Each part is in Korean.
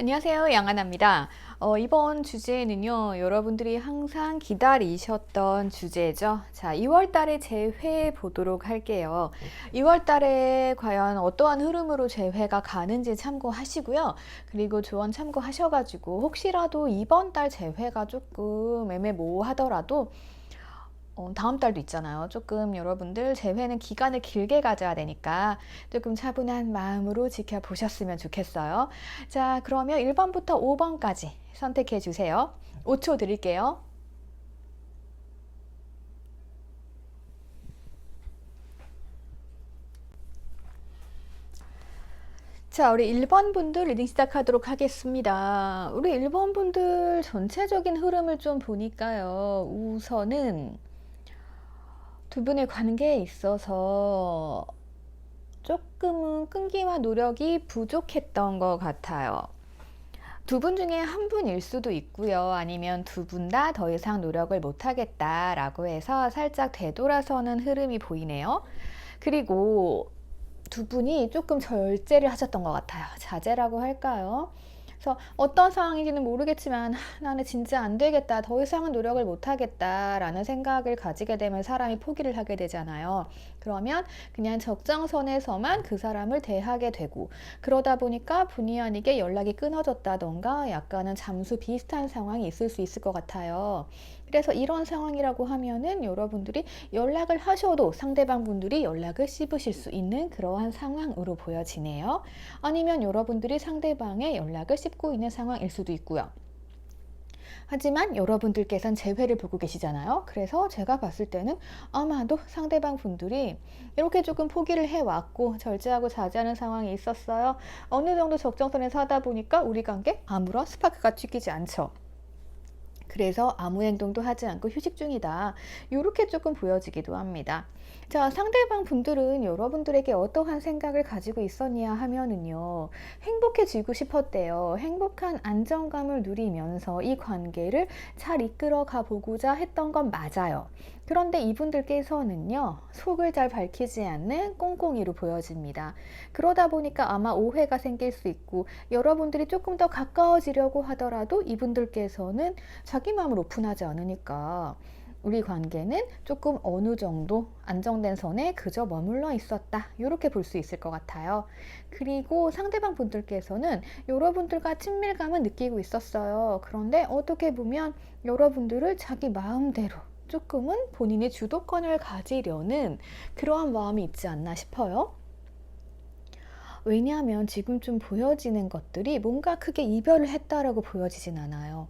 안녕하세요. 양하나입니다. 이번 주제는요, 여러분들이 항상 기다리셨던 주제죠. 자, 2월 달에 재회 보도록 할게요. 2월 달에 과연 어떠한 흐름으로 재회가 가는지 참고하시고요. 그리고 조언 참고하셔가지고 혹시라도 이번 달 재회가 조금 애매모호하더라도 다음 달도 있잖아요. 조금 여러분들 재회는 기간을 길게 가져야 되니까 조금 차분한 마음으로 지켜보셨으면 좋겠어요. 자, 그러면 1번부터 5번까지 선택해 주세요. 5초 드릴게요. 자, 우리 1번 분들 리딩 시작하도록 하겠습니다. 우리 1번 분들 전체적인 흐름을 좀 보니까요. 우선은 두 분의 관계에 있어서 조금은 끈기와 노력이 부족했던 것 같아요. 두 분 중에 한 분일 수도 있고요. 아니면 두 분 다 더 이상 노력을 못하겠다라고 해서 살짝 되돌아서는 흐름이 보이네요. 그리고 두 분이 조금 절제를 하셨던 것 같아요. 자제라고 할까요? 그래서 어떤 상황인지는 모르겠지만 나는 진짜 안 되겠다. 더 이상은 노력을 못 하겠다라는 생각을 가지게 되면 사람이 포기를 하게 되잖아요. 그러면 그냥 적정선에서만 그 사람을 대하게 되고 그러다 보니까 본의 아니게 연락이 끊어졌다던가 약간은 잠수 비슷한 상황이 있을 수 있을 것 같아요. 그래서 이런 상황이라고 하면은 여러분들이 연락을 하셔도 상대방 분들이 연락을 씹으실 수 있는 그러한 상황으로 보여지네요. 아니면 여러분들이 상대방의 연락을 씹고 있는 상황일 수도 있고요. 하지만 여러분들께서는 재회를 보고 계시잖아요. 그래서 제가 봤을 때는 아마도 상대방 분들이 이렇게 조금 포기를 해왔고 절제하고 자제하는 상황이 있었어요. 어느 정도 적정선에서 하다 보니까 우리 관계 아무런 스파크가 튀기지 않죠. 그래서 아무 행동도 하지 않고 휴식 중이다. 이렇게 조금 보여지기도 합니다. 자, 상대방 분들은 여러분들에게 어떠한 생각을 가지고 있었냐 하면은요, 행복해지고 싶었대요. 행복한 안정감을 누리면서 이 관계를 잘 이끌어 가 보고자 했던 건 맞아요. 그런데 이분들께서는요, 속을 잘 밝히지 않는 꽁꽁이로 보여집니다. 그러다 보니까 아마 오해가 생길 수 있고, 여러분들이 조금 더 가까워지려고 하더라도 이분들께서는 자기 마음을 오픈하지 않으니까 우리 관계는 조금 어느 정도 안정된 선에 그저 머물러 있었다. 이렇게 볼 수 있을 것 같아요. 그리고 상대방 분들께서는 여러분들과 친밀감을 느끼고 있었어요. 그런데 어떻게 보면 여러분들을 자기 마음대로 조금은 본인의 주도권을 가지려는 그러한 마음이 있지 않나 싶어요. 왜냐하면 지금 좀 보여지는 것들이 뭔가 크게 이별을 했다라고 보여지진 않아요.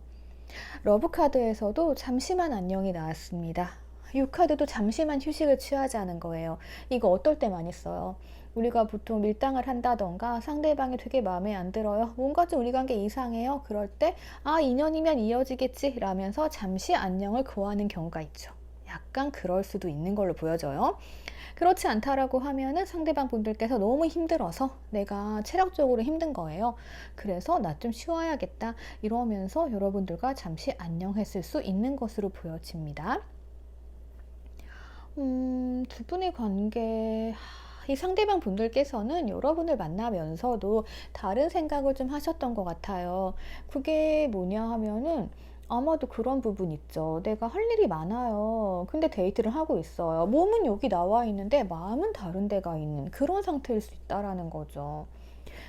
러브카드에서도 잠시만 안녕이 나왔습니다. 이 카드도 잠시만 휴식을 취하자는 거예요. 이거 어떨 때 많이 써요? 우리가 보통 밀당을 한다던가 상대방이 되게 마음에 안 들어요. 뭔가 좀 우리 관계 이상해요. 그럴 때 인연이면 이어지겠지 라면서 잠시 안녕을 구하는 경우가 있죠. 약간 그럴 수도 있는 걸로 보여져요. 그렇지 않다라고 하면은 상대방 분들께서 너무 힘들어서 내가 체력적으로 힘든 거예요. 그래서 나 좀 쉬어야겠다 이러면서 여러분들과 잠시 안녕했을 수 있는 것으로 보여집니다. 두 분의 관계, 이 상대방 분들께서는 여러분을 만나면서도 다른 생각을 좀 하셨던 것 같아요. 그게 뭐냐 하면은 아마도 그런 부분 있죠. 내가 할 일이 많아요. 근데 데이트를 하고 있어요. 몸은 여기 나와 있는데 마음은 다른 데가 있는 그런 상태일 수 있다라는 거죠.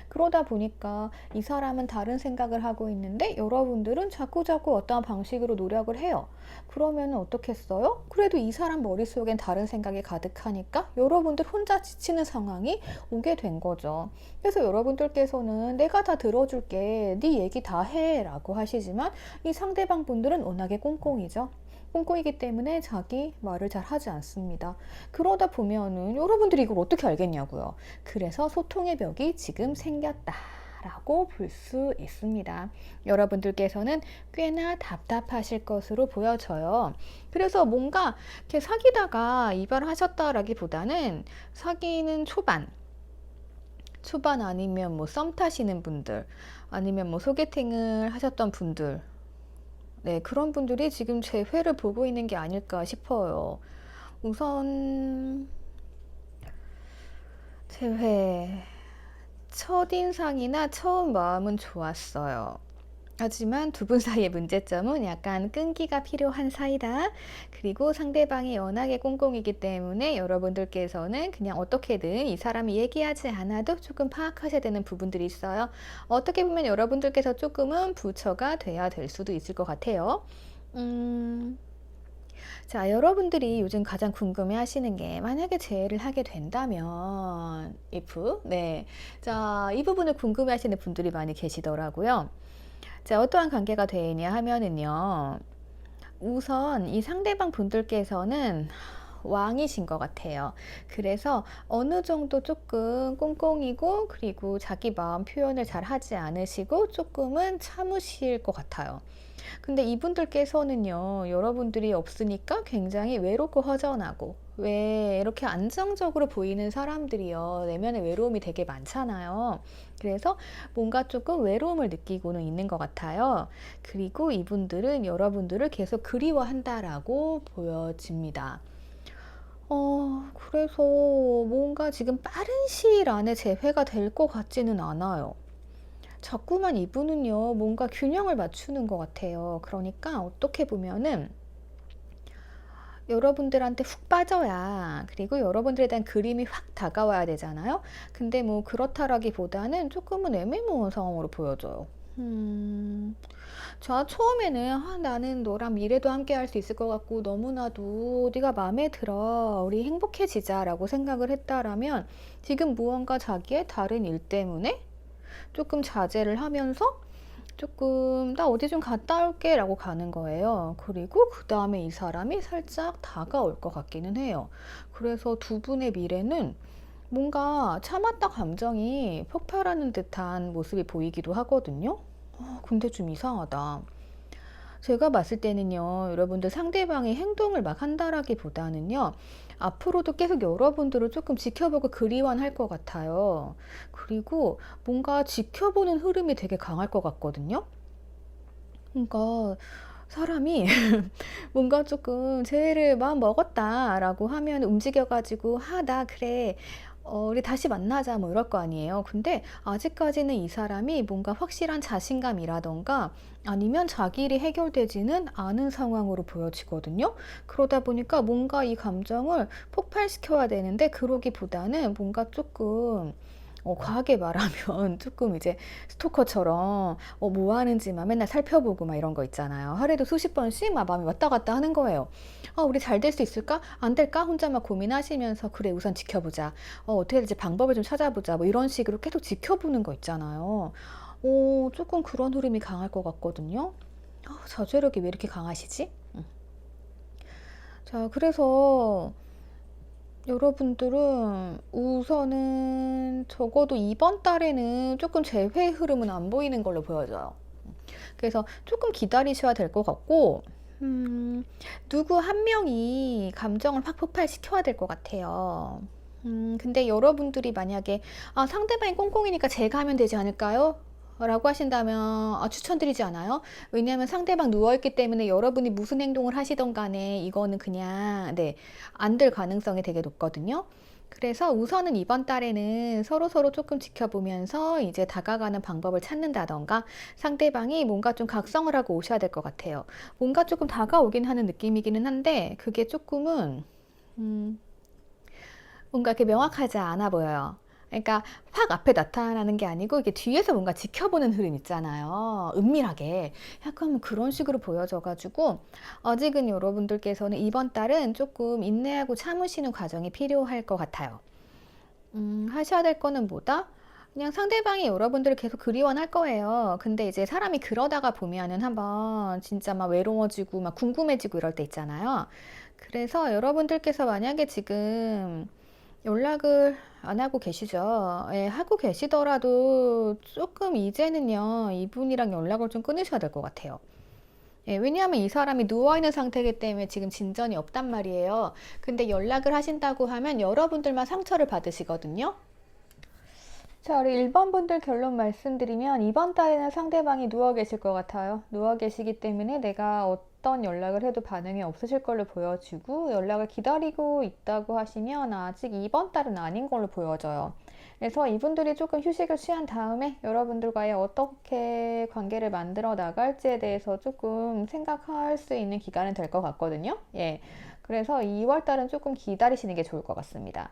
그러다 보니까 이 사람은 다른 생각을 하고 있는데 여러분들은 자꾸자꾸 어떠한 방식으로 노력을 해요. 그러면 어떻겠어요? 그래도 이 사람 머릿속엔 다른 생각이 가득하니까 여러분들 혼자 지치는 상황이 오게 된 거죠. 그래서 여러분들께서는 내가 다 들어줄게, 네 얘기 다 해 라고 하시지만 이 상대방 분들은 워낙에 꽁꽁이죠. 꽁꽁이기 때문에 자기 말을 잘 하지 않습니다. 그러다 보면은 여러분들이 이걸 어떻게 알겠냐고요. 그래서 소통의 벽이 지금 생겼다라고 볼 수 있습니다. 여러분들께서는 꽤나 답답하실 것으로 보여져요. 그래서 뭔가 이렇게 사귀다가 이별하셨다라기보다는 사귀는 초반 아니면 뭐 썸 타시는 분들 아니면 뭐 소개팅을 하셨던 분들 네, 그런 분들이 지금 제 회를 보고 있는 게 아닐까 싶어요. 우선 제 회. 첫인상이나 처음 마음은 좋았어요. 하지만 두 분 사이의 문제점은 약간 끈기가 필요한 사이다. 그리고 상대방이 워낙에 꽁꽁이기 때문에 여러분들께서는 그냥 어떻게든 이 사람이 얘기하지 않아도 조금 파악하셔야 되는 부분들이 있어요. 어떻게 보면 여러분들께서 조금은 부처가 돼야 될 수도 있을 것 같아요. 음, 자, 여러분들이 요즘 가장 궁금해 하시는 게 만약에 재회를 하게 된다면, if, 네. 자, 이 부분을 궁금해 하시는 분들이 많이 계시더라고요. 자, 어떠한 관계가 되냐 하면은요. 우선 이 상대방 분들께서는 왕이신 것 같아요. 그래서 어느 정도 조금 꽁꽁이고 그리고 자기 마음 표현을 잘 하지 않으시고 조금은 참으실 것 같아요. 근데 이분들께서는요, 여러분들이 없으니까 굉장히 외롭고 허전하고, 왜 이렇게 안정적으로 보이는 사람들이요, 내면의 외로움이 되게 많잖아요. 그래서 뭔가 조금 외로움을 느끼고는 있는 것 같아요. 그리고 이분들은 여러분들을 계속 그리워한다라고 보여집니다. 그래서 뭔가 지금 빠른 시일 안에 재회가 될 것 같지는 않아요. 자꾸만 이분은요, 뭔가 균형을 맞추는 것 같아요. 그러니까 어떻게 보면은 여러분들한테 훅 빠져야, 그리고 여러분들에 대한 그림이 확 다가와야 되잖아요. 근데 뭐 그렇다라기보다는 조금은 애매모호한 상황으로 보여져요. 자, 처음에는 나는 너랑 미래도 함께 할 수 있을 것 같고 너무나도 네가 마음에 들어. 우리 행복해지자라고 생각을 했다라면 지금 무언가 자기의 다른 일 때문에 조금 자제를 하면서 조금 나 어디 좀 갔다 올게 라고 가는 거예요. 그리고 그 다음에 이 사람이 살짝 다가올 것 같기는 해요. 그래서 두 분의 미래는 뭔가 참았다 감정이 폭발하는 듯한 모습이 보이기도 하거든요. 근데 좀 이상하다. 제가 봤을 때는요, 여러분들 상대방이 행동을 막 한다라기보다는요, 앞으로도 계속 여러분들을 조금 지켜보고 그리워할 것 같아요. 그리고 뭔가 지켜보는 흐름이 되게 강할 것 같거든요. 그러니까 사람이 뭔가 조금 죄를 마음 먹었다라고 하면 움직여가지고, 나 그래. 우리 다시 만나자 뭐 이럴 거 아니에요. 근데 아직까지는 이 사람이 뭔가 확실한 자신감이라던가 아니면 자기 일이 해결되지는 않은 상황으로 보여지거든요. 그러다 보니까 뭔가 이 감정을 폭발시켜야 되는데 그러기보다는 뭔가 조금 과하게 말하면 조금 이제 스토커처럼 뭐 하는지만 맨날 살펴보고 막 이런 거 있잖아요. 하루에도 수십 번씩 막 마음이 왔다 갔다 하는 거예요. 우리 잘 될 수 있을까? 안 될까? 혼자 막 고민하시면서 그래 우선 지켜보자. 어떻게 될지 방법을 좀 찾아보자. 뭐 이런 식으로 계속 지켜보는 거 있잖아요. 조금 그런 흐름이 강할 것 같거든요. 저주력이 왜 이렇게 강하시지? 자, 그래서 여러분들은 우선은 적어도 이번 달에는 조금 재회 흐름은 안 보이는 걸로 보여져요. 그래서 조금 기다리셔야 될 것 같고, 누구 한 명이 감정을 확 폭발시켜야 될 것 같아요. 근데 여러분들이 만약에, 상대방이 꽁꽁이니까 제가 하면 되지 않을까요? 라고 하신다면 추천드리지 않아요. 왜냐하면 상대방 누워있기 때문에 여러분이 무슨 행동을 하시던 간에 이거는 그냥 안 될 가능성이 되게 높거든요. 그래서 우선은 이번 달에는 서로서로 조금 지켜보면서 이제 다가가는 방법을 찾는다던가 상대방이 뭔가 좀 각성을 하고 오셔야 될 것 같아요. 뭔가 조금 다가오긴 하는 느낌이기는 한데 그게 조금은 뭔가 이렇게 명확하지 않아 보여요. 그러니까 확 앞에 나타나는 게 아니고 이게 뒤에서 뭔가 지켜보는 흐름 있잖아요. 은밀하게. 약간 그런 식으로 보여져가지고 아직은 여러분들께서는 이번 달은 조금 인내하고 참으시는 과정이 필요할 것 같아요. 하셔야 될 거는 뭐다? 그냥 상대방이 여러분들을 계속 그리워할 거예요. 근데 이제 사람이 그러다가 보면은 한번 진짜 막 외로워지고 막 궁금해지고 이럴 때 있잖아요. 그래서 여러분들께서 만약에 지금 연락을 안 하고 계시죠? 예, 하고 계시더라도 조금 이제는요, 이분이랑 연락을 좀 끊으셔야 될 것 같아요. 예, 왜냐하면 이 사람이 누워있는 상태이기 때문에 지금 진전이 없단 말이에요. 근데 연락을 하신다고 하면 여러분들만 상처를 받으시거든요. 자, 우리 1번 분들 결론 말씀드리면 이번 달에는 상대방이 누워 계실 것 같아요. 누워 계시기 때문에 내가 어떤 연락을 해도 반응이 없으실 걸로 보여지고 연락을 기다리고 있다고 하시면 아직 이번 달은 아닌 걸로 보여져요. 그래서 이분들이 조금 휴식을 취한 다음에 여러분들과의 어떻게 관계를 만들어 나갈지에 대해서 조금 생각할 수 있는 기간은 될 것 같거든요. 예. 그래서 2월 달은 조금 기다리시는 게 좋을 것 같습니다.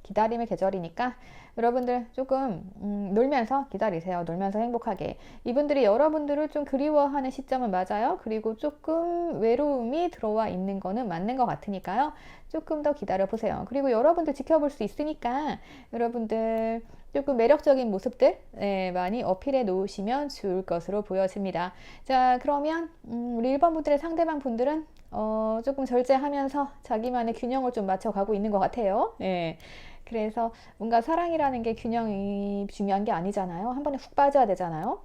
기다림의 계절이니까 여러분들 조금 놀면서 기다리세요. 놀면서 행복하게. 이분들이 여러분들을 좀 그리워하는 시점은 맞아요. 그리고 조금 외로움이 들어와 있는 거는 맞는 것 같으니까요. 조금 더 기다려 보세요. 그리고 여러분들 지켜볼 수 있으니까 여러분들 조금 매력적인 모습들 많이 어필해 놓으시면 좋을 것으로 보여집니다. 자, 그러면 우리 1번 분들의 상대방 분들은 조금 절제하면서 자기만의 균형을 좀 맞춰가고 있는 것 같아요. 예. 그래서 뭔가 사랑이라는 게 균형이 중요한 게 아니잖아요. 한 번에 훅 빠져야 되잖아요.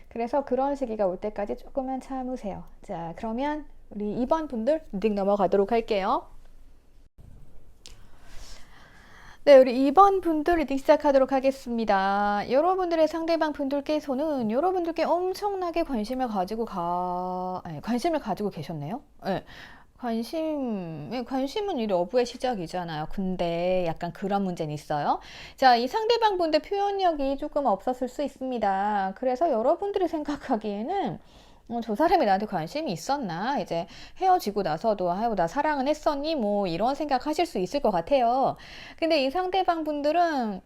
그래서 그런 시기가 올 때까지 조금만 참으세요. 자, 그러면 우리 2번 분들 리딩 넘어가도록 할게요. 네, 우리 2번 분들 리딩 시작하도록 하겠습니다. 여러분들의 상대방 분들께서는 여러분들께 엄청나게 관심을 가지고 계셨네요. 네. 관심은 이 러브의 시작이잖아요. 근데 약간 그런 문제는 있어요. 자, 이 상대방 분들 표현력이 조금 없었을 수 있습니다. 그래서 여러분들이 생각하기에는 저 사람이 나한테 관심이 있었나? 이제 헤어지고 나서도, 아유, 나 사랑은 했었니? 뭐, 이런 생각 하실 수 있을 것 같아요. 근데 이 상대방 분들은,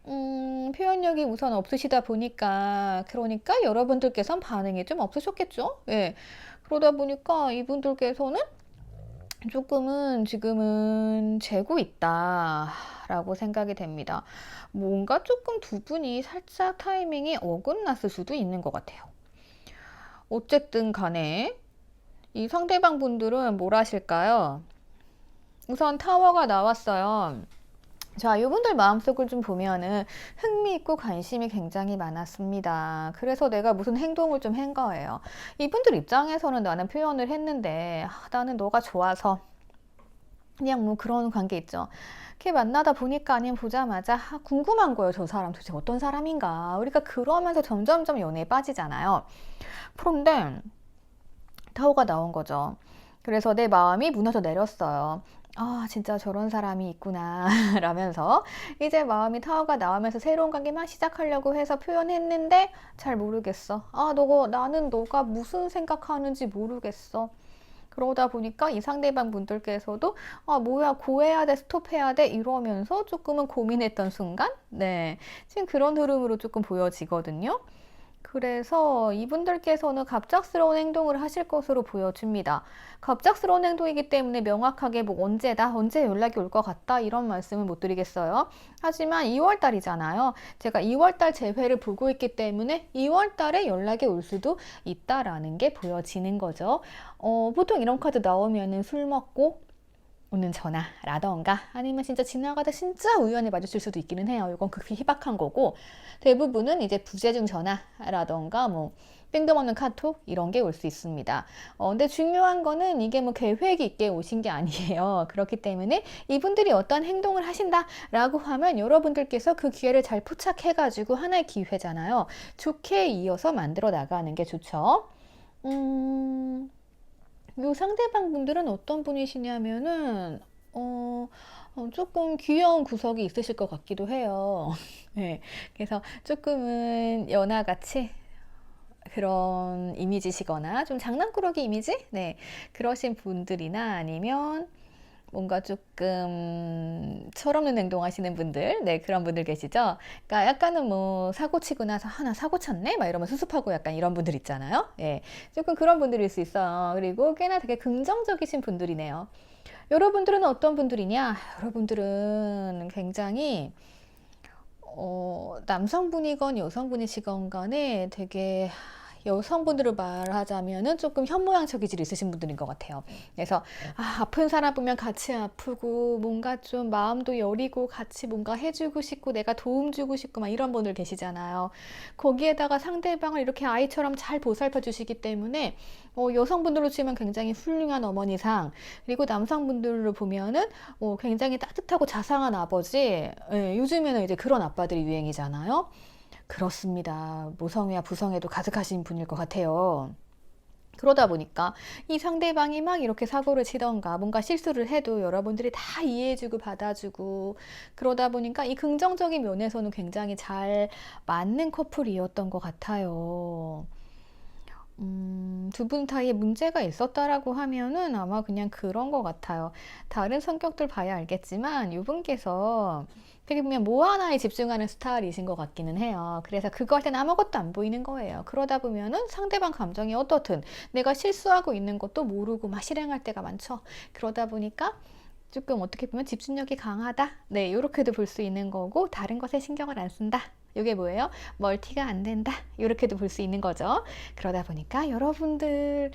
표현력이 우선 없으시다 보니까, 그러니까 여러분들께선 반응이 좀 없으셨겠죠? 예. 그러다 보니까 이분들께서는 조금은 지금은 재고 있다라고 생각이 됩니다. 뭔가 조금 두 분이 살짝 타이밍이 어긋났을 수도 있는 것 같아요. 어쨌든 간에 이 상대방 분들은 뭘 하실까요? 우선 타워가 나왔어요. 자, 이분들 마음속을 좀 보면은 흥미있고 관심이 굉장히 많았습니다. 그래서 내가 무슨 행동을 좀 한 거예요. 이분들 입장에서는 나는 표현을 했는데, 나는 너가 좋아서 그냥 뭐 그런 관계 있죠. 이렇게 만나다 보니까 아니면 보자마자 궁금한 거예요. 저 사람 도대체 어떤 사람인가. 우리가 그러면서 점점점 연애에 빠지잖아요. 그런데 타오가 나온 거죠. 그래서 내 마음이 무너져 내렸어요. 아, 진짜 저런 사람이 있구나. 라면서 이제 마음이 타오가 나오면서 새로운 관계 막 시작하려고 해서 표현했는데 잘 모르겠어. 나는 너가 무슨 생각하는지 모르겠어. 그러다 보니까 이 상대방 분들께서도 뭐야, 고해야 돼, 스톱해야 돼 이러면서 조금은 고민했던 순간, 네, 지금 그런 흐름으로 조금 보여지거든요. 그래서 이분들께서는 갑작스러운 행동을 하실 것으로 보여집니다. 갑작스러운 행동이기 때문에 명확하게 뭐 언제 연락이 올 것 같다 이런 말씀은 못 드리겠어요. 하지만 2월 달이잖아요. 제가 2월 달 재회를 보고 있기 때문에 2월 달에 연락이 올 수도 있다라는 게 보여지는 거죠. 보통 이런 카드 나오면은 술 먹고 오는 전화라던가 아니면 진짜 지나가다 진짜 우연히 마주칠 수도 있기는 해요. 이건 극히 희박한 거고 대부분은 이제 부재중 전화라던가 뭐 뜬금없는 카톡 이런 게 올 수 있습니다. 근데 중요한 거는 이게 뭐 계획이 있게 오신 게 아니에요. 그렇기 때문에 이분들이 어떤 행동을 하신다라고 하면 여러분들께서 그 기회를 잘 포착해가지고 하나의 기회잖아요. 좋게 이어서 만들어 나가는 게 좋죠. 요 상대방 분들은 어떤 분이시냐면은, 조금 귀여운 구석이 있으실 것 같기도 해요. 네. 그래서 조금은 연하같이 그런 이미지시거나 좀 장난꾸러기 이미지? 네. 그러신 분들이나 아니면 뭔가 조금 철없는 행동 하시는 분들, 네, 그런 분들 계시죠? 그러니까 약간은 뭐 사고 치고 나서 나 사고 쳤네? 막 이러면 수습하고 약간 이런 분들 있잖아요. 예. 조금 그런 분들일 수 있어요. 그리고 꽤나 되게 긍정적이신 분들이네요. 여러분들은 어떤 분들이냐? 여러분들은 굉장히 남성분이건 여성분이시건 간에 되게 여성분들을 말하자면은 조금 현모양처 기질이 있으신 분들인 것 같아요. 그래서 아픈 사람 보면 같이 아프고 뭔가 좀 마음도 여리고 같이 뭔가 해주고 싶고 내가 도움 주고 싶고 막 이런 분들 계시잖아요. 거기에다가 상대방을 이렇게 아이처럼 잘 보살펴 주시기 때문에 여성분들로 치면 굉장히 훌륭한 어머니상 그리고 남성분들로 보면은 굉장히 따뜻하고 자상한 아버지. 예, 요즘에는 이제 그런 아빠들이 유행이잖아요. 그렇습니다. 모성애와 부성애도 가득하신 분일 것 같아요. 그러다 보니까 이 상대방이 막 이렇게 사고를 치던가 뭔가 실수를 해도 여러분들이 다 이해해주고 받아주고 그러다 보니까 이 긍정적인 면에서는 굉장히 잘 맞는 커플이었던 것 같아요. 두 분 사이에 문제가 있었다라고 하면은 아마 그냥 그런 것 같아요. 다른 성격들 봐야 알겠지만 이분께서 되게 보면 뭐 하나에 집중하는 스타일이신 것 같기는 해요. 그래서 그거 할 때는 아무것도 안 보이는 거예요. 그러다 보면은 상대방 감정이 어떻든 내가 실수하고 있는 것도 모르고 막 실행할 때가 많죠. 그러다 보니까 조금 어떻게 보면 집중력이 강하다. 네, 이렇게도 볼 수 있는 거고 다른 것에 신경을 안 쓴다. 이게 뭐예요? 멀티가 안 된다. 이렇게도 볼 수 있는 거죠. 그러다 보니까 여러분들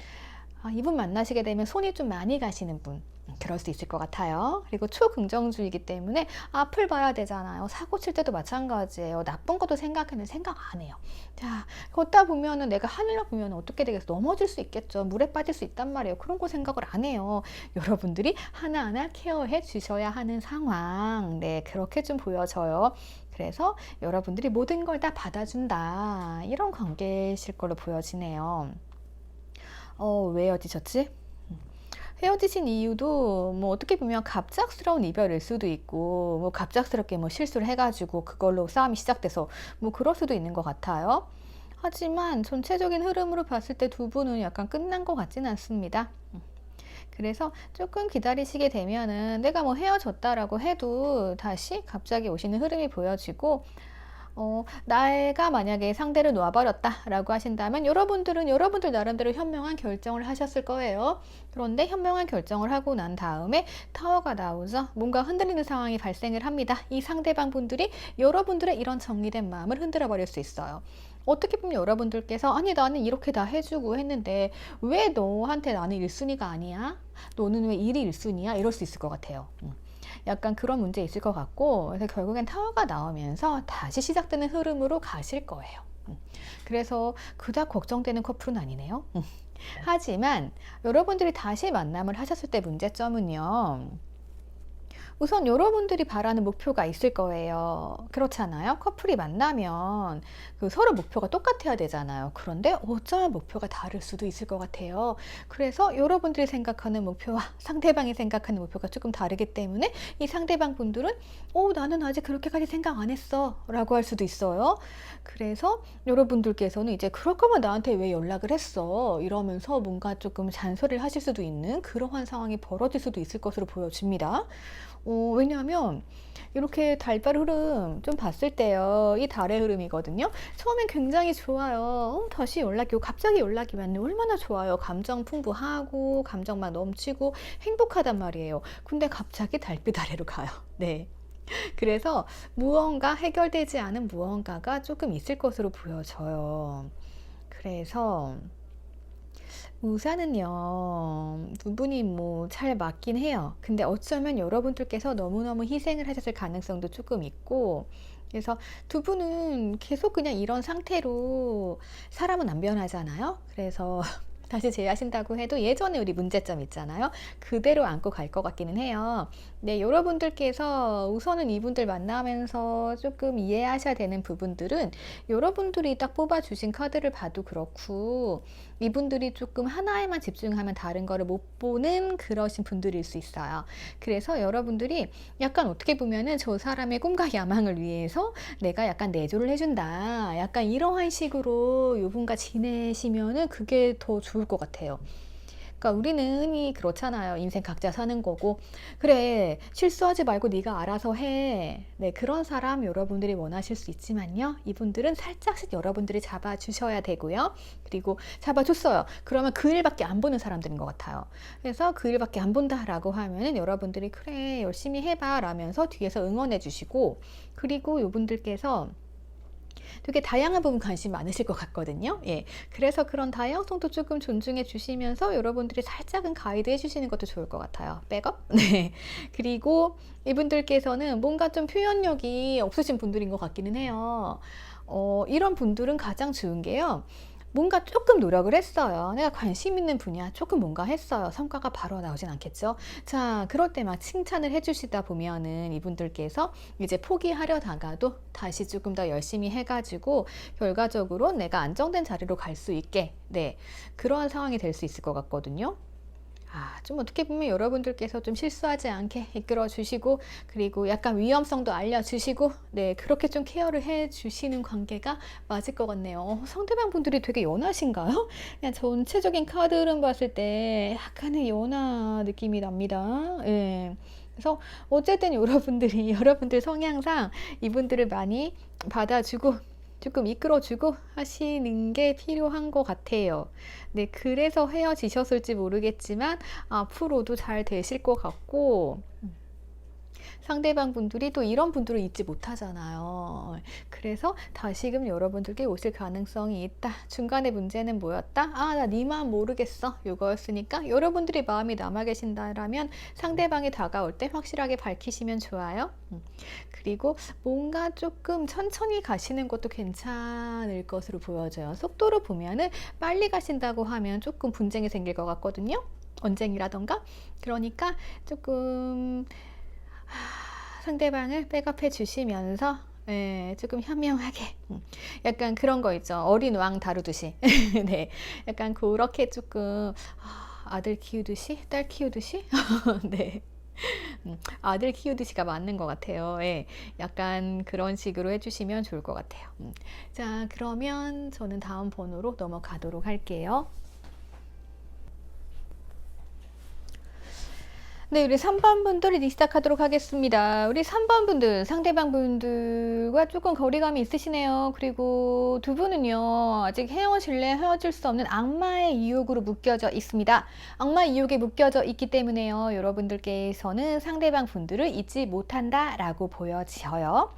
이분 만나시게 되면 손이 좀 많이 가시는 분 그럴 수 있을 것 같아요. 그리고 초긍정주의이기 때문에 앞을 봐야 되잖아요. 사고 칠 때도 마찬가지예요. 나쁜 것도 생각하면 생각 안 해요. 자, 걷다 보면은 내가 하늘을 보면 어떻게 되겠어? 넘어질 수 있겠죠. 물에 빠질 수 있단 말이에요. 그런 거 생각을 안 해요. 여러분들이 하나하나 케어해 주셔야 하는 상황. 네, 그렇게 좀 보여져요. 그래서 여러분들이 모든 걸 다 받아준다. 이런 관계실 걸로 보여지네요. 왜 헤어지셨지? 헤어지신 이유도 뭐 어떻게 보면 갑작스러운 이별일 수도 있고 뭐 갑작스럽게 뭐 실수를 해가지고 그걸로 싸움이 시작돼서 뭐 그럴 수도 있는 것 같아요. 하지만 전체적인 흐름으로 봤을 때 두 분은 약간 끝난 것 같지는 않습니다. 그래서 조금 기다리시게 되면은 내가 뭐 헤어졌다라고 해도 다시 갑자기 오시는 흐름이 보여지고 내가 만약에 상대를 놓아버렸다라고 하신다면 여러분들은 여러분들 나름대로 현명한 결정을 하셨을 거예요. 그런데 현명한 결정을 하고 난 다음에 타워가 나오죠. 뭔가 흔들리는 상황이 발생을 합니다. 이 상대방 분들이 여러분들의 이런 정리된 마음을 흔들어 버릴 수 있어요. 어떻게 보면 여러분들께서 아니 나는 이렇게 다 해주고 했는데 왜 너한테 나는 1순위가 아니야? 너는 왜 일이 1순위야? 이럴 수 있을 것 같아요. 약간 그런 문제 있을 것 같고 그래서 결국엔 타워가 나오면서 다시 시작되는 흐름으로 가실 거예요. 그래서 그닥 걱정되는 커플은 아니네요. 하지만 여러분들이 다시 만남을 하셨을 때 문제점은요. 우선 여러분들이 바라는 목표가 있을 거예요. 그렇잖아요. 커플이 만나면 그 서로 목표가 똑같아야 되잖아요. 그런데 어쩌면 목표가 다를 수도 있을 것 같아요. 그래서 여러분들이 생각하는 목표와 상대방이 생각하는 목표가 조금 다르기 때문에 이 상대방 분들은 나는 아직 그렇게까지 생각 안 했어 라고 할 수도 있어요. 그래서 여러분들께서는 이제 그럴 거면 나한테 왜 연락을 했어 이러면서 뭔가 조금 잔소리를 하실 수도 있는 그러한 상황이 벌어질 수도 있을 것으로 보여집니다. 왜냐하면 이렇게 달별 흐름 좀 봤을 때요. 이 달의 흐름이거든요. 처음엔 굉장히 좋아요. 다시 연락이 오고 갑자기 연락이 왔네. 얼마나 좋아요. 감정 풍부하고 감정 막 넘치고 행복하단 말이에요. 근데 갑자기 달빛 아래로 가요. 네. 그래서 무언가 해결되지 않은 무언가가 조금 있을 것으로 보여져요. 그래서 우선은요, 두 분이 뭐 잘 맞긴 해요. 근데 어쩌면 여러분들께서 너무너무 희생을 하셨을 가능성도 조금 있고, 그래서 두 분은 계속 그냥 이런 상태로 사람은 안 변하잖아요. 그래서 다시 재하신다고 해도 예전에 우리 문제점 있잖아요. 그대로 안고 갈 것 같기는 해요. 네, 여러분들께서 우선은 이분들 만나면서 조금 이해하셔야 되는 부분들은 여러분들이 딱 뽑아주신 카드를 봐도 그렇고 이분들이 조금 하나에만 집중하면 다른 거를 못 보는 그러신 분들일 수 있어요. 그래서 여러분들이 약간 어떻게 보면은 저 사람의 꿈과 야망을 위해서 내가 약간 내조를 해준다. 약간 이러한 식으로 이분과 지내시면은 그게 더 좋을 것 같아요. 그러니까 우리는 흔히 그렇잖아요. 인생 각자 사는 거고 그래 실수하지 말고 네가 알아서 해. 네, 그런 사람 여러분들이 원하실 수 있지만요. 이분들은 살짝씩 여러분들이 잡아주셔야 되고요. 그리고 잡아줬어요. 그러면 그 일밖에 안 보는 사람들인 것 같아요. 그래서 그 일밖에 안 본다라고 하면은 여러분들이 그래 열심히 해봐 라면서 뒤에서 응원해 주시고 그리고 이분들께서 되게 다양한 부분 관심 많으실 것 같거든요. 예. 그래서 그런 다양성도 조금 존중해 주시면서 여러분들이 살짝은 가이드 해 주시는 것도 좋을 것 같아요. 백업? 네. 그리고 이분들께서는 뭔가 좀 표현력이 없으신 분들인 것 같기는 해요. 이런 분들은 가장 좋은 게요. 뭔가 조금 노력을 했어요. 내가 관심 있는 분야 조금 뭔가 했어요. 성과가 바로 나오진 않겠죠. 자, 그럴 때 막 칭찬을 해주시다 보면은 이분들께서 이제 포기하려다가도 다시 조금 더 열심히 해가지고 결과적으로 내가 안정된 자리로 갈 수 있게, 네, 그러한 상황이 될 수 있을 것 같거든요. 좀 어떻게 보면 여러분들께서 좀 실수하지 않게 이끌어 주시고, 그리고 약간 위험성도 알려주시고, 네, 그렇게 좀 케어를 해 주시는 관계가 맞을 것 같네요. 상대방 분들이 되게 연하신가요? 그냥 전체적인 카드 흐름 봤을 때 약간의 연하 느낌이 납니다. 예. 그래서 어쨌든 여러분들이 여러분들 성향상 이분들을 많이 받아주고 조금 이끌어주고 하시는 게 필요한 것 같아요. 네, 그래서 헤어지셨을지 모르겠지만 앞으로도 잘 되실 것 같고, 상대방 분들이 또 이런 분들을 잊지 못하잖아요. 그래서 다시금 여러분들께 오실 가능성이 있다. 중간에 문제는 뭐였다? 나 네 마음 모르겠어. 이거였으니까 여러분들이 마음이 남아 계신다라면 상대방이 다가올 때 확실하게 밝히시면 좋아요. 그리고 뭔가 조금 천천히 가시는 것도 괜찮을 것으로 보여져요. 속도로 보면은 빨리 가신다고 하면 조금 분쟁이 생길 것 같거든요. 언쟁이라던가. 그러니까 조금 상대방을 백업해 주시면서, 예, 조금 현명하게, 약간 그런 거 있죠. 어린 왕 다루듯이. 네, 약간 그렇게 조금 아들 키우듯이, 딸 키우듯이, 네. 아들 키우듯이가 맞는 것 같아요. 예, 약간 그런 식으로 해주시면 좋을 것 같아요. 자, 그러면 저는 다음 번호로 넘어가도록 할게요. 네, 우리 3번 분들 리딩 시작하도록 하겠습니다. 우리 3번 분들, 상대방 분들과 조금 거리감이 있으시네요. 그리고 두 분은요, 아직 헤어질래 헤어질 수 없는 악마의 유혹으로 묶여져 있습니다. 악마의 유혹에 묶여져 있기 때문에요, 여러분들께서는 상대방 분들을 잊지 못한다라고 보여져요.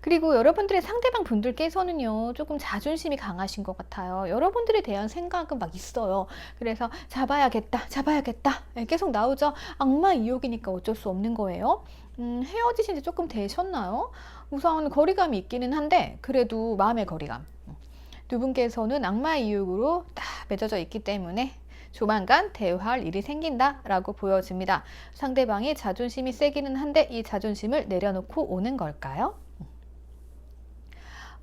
그리고 여러분들의 상대방 분들께서는요, 조금 자존심이 강하신 것 같아요. 여러분들에 대한 생각은 막 있어요. 그래서 잡아야겠다, 잡아야겠다. 계속 나오죠. 악마 유혹이니까 어쩔 수 없는 거예요. 헤어지신 지 조금 되셨나요? 우선 거리감이 있기는 한데, 그래도 마음의 거리감. 두 분께서는 악마의 유혹으로 딱 맺어져 있기 때문에 조만간 대화할 일이 생긴다라고 보여집니다. 상대방의 자존심이 세기는 한데 이 자존심을 내려놓고 오는 걸까요?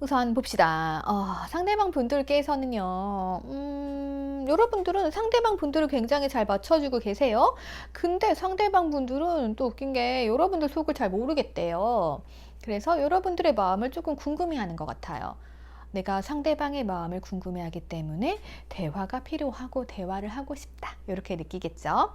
우선 봅시다. 상대방 분들께서는요, 여러분들은 상대방 분들을 굉장히 잘 맞춰주고 계세요. 근데 상대방 분들은 또 웃긴 게 여러분들 속을 잘 모르겠대요. 그래서 여러분들의 마음을 조금 궁금해하는 것 같아요. 내가 상대방의 마음을 궁금해하기 때문에 대화가 필요하고 대화를 하고 싶다. 이렇게 느끼겠죠.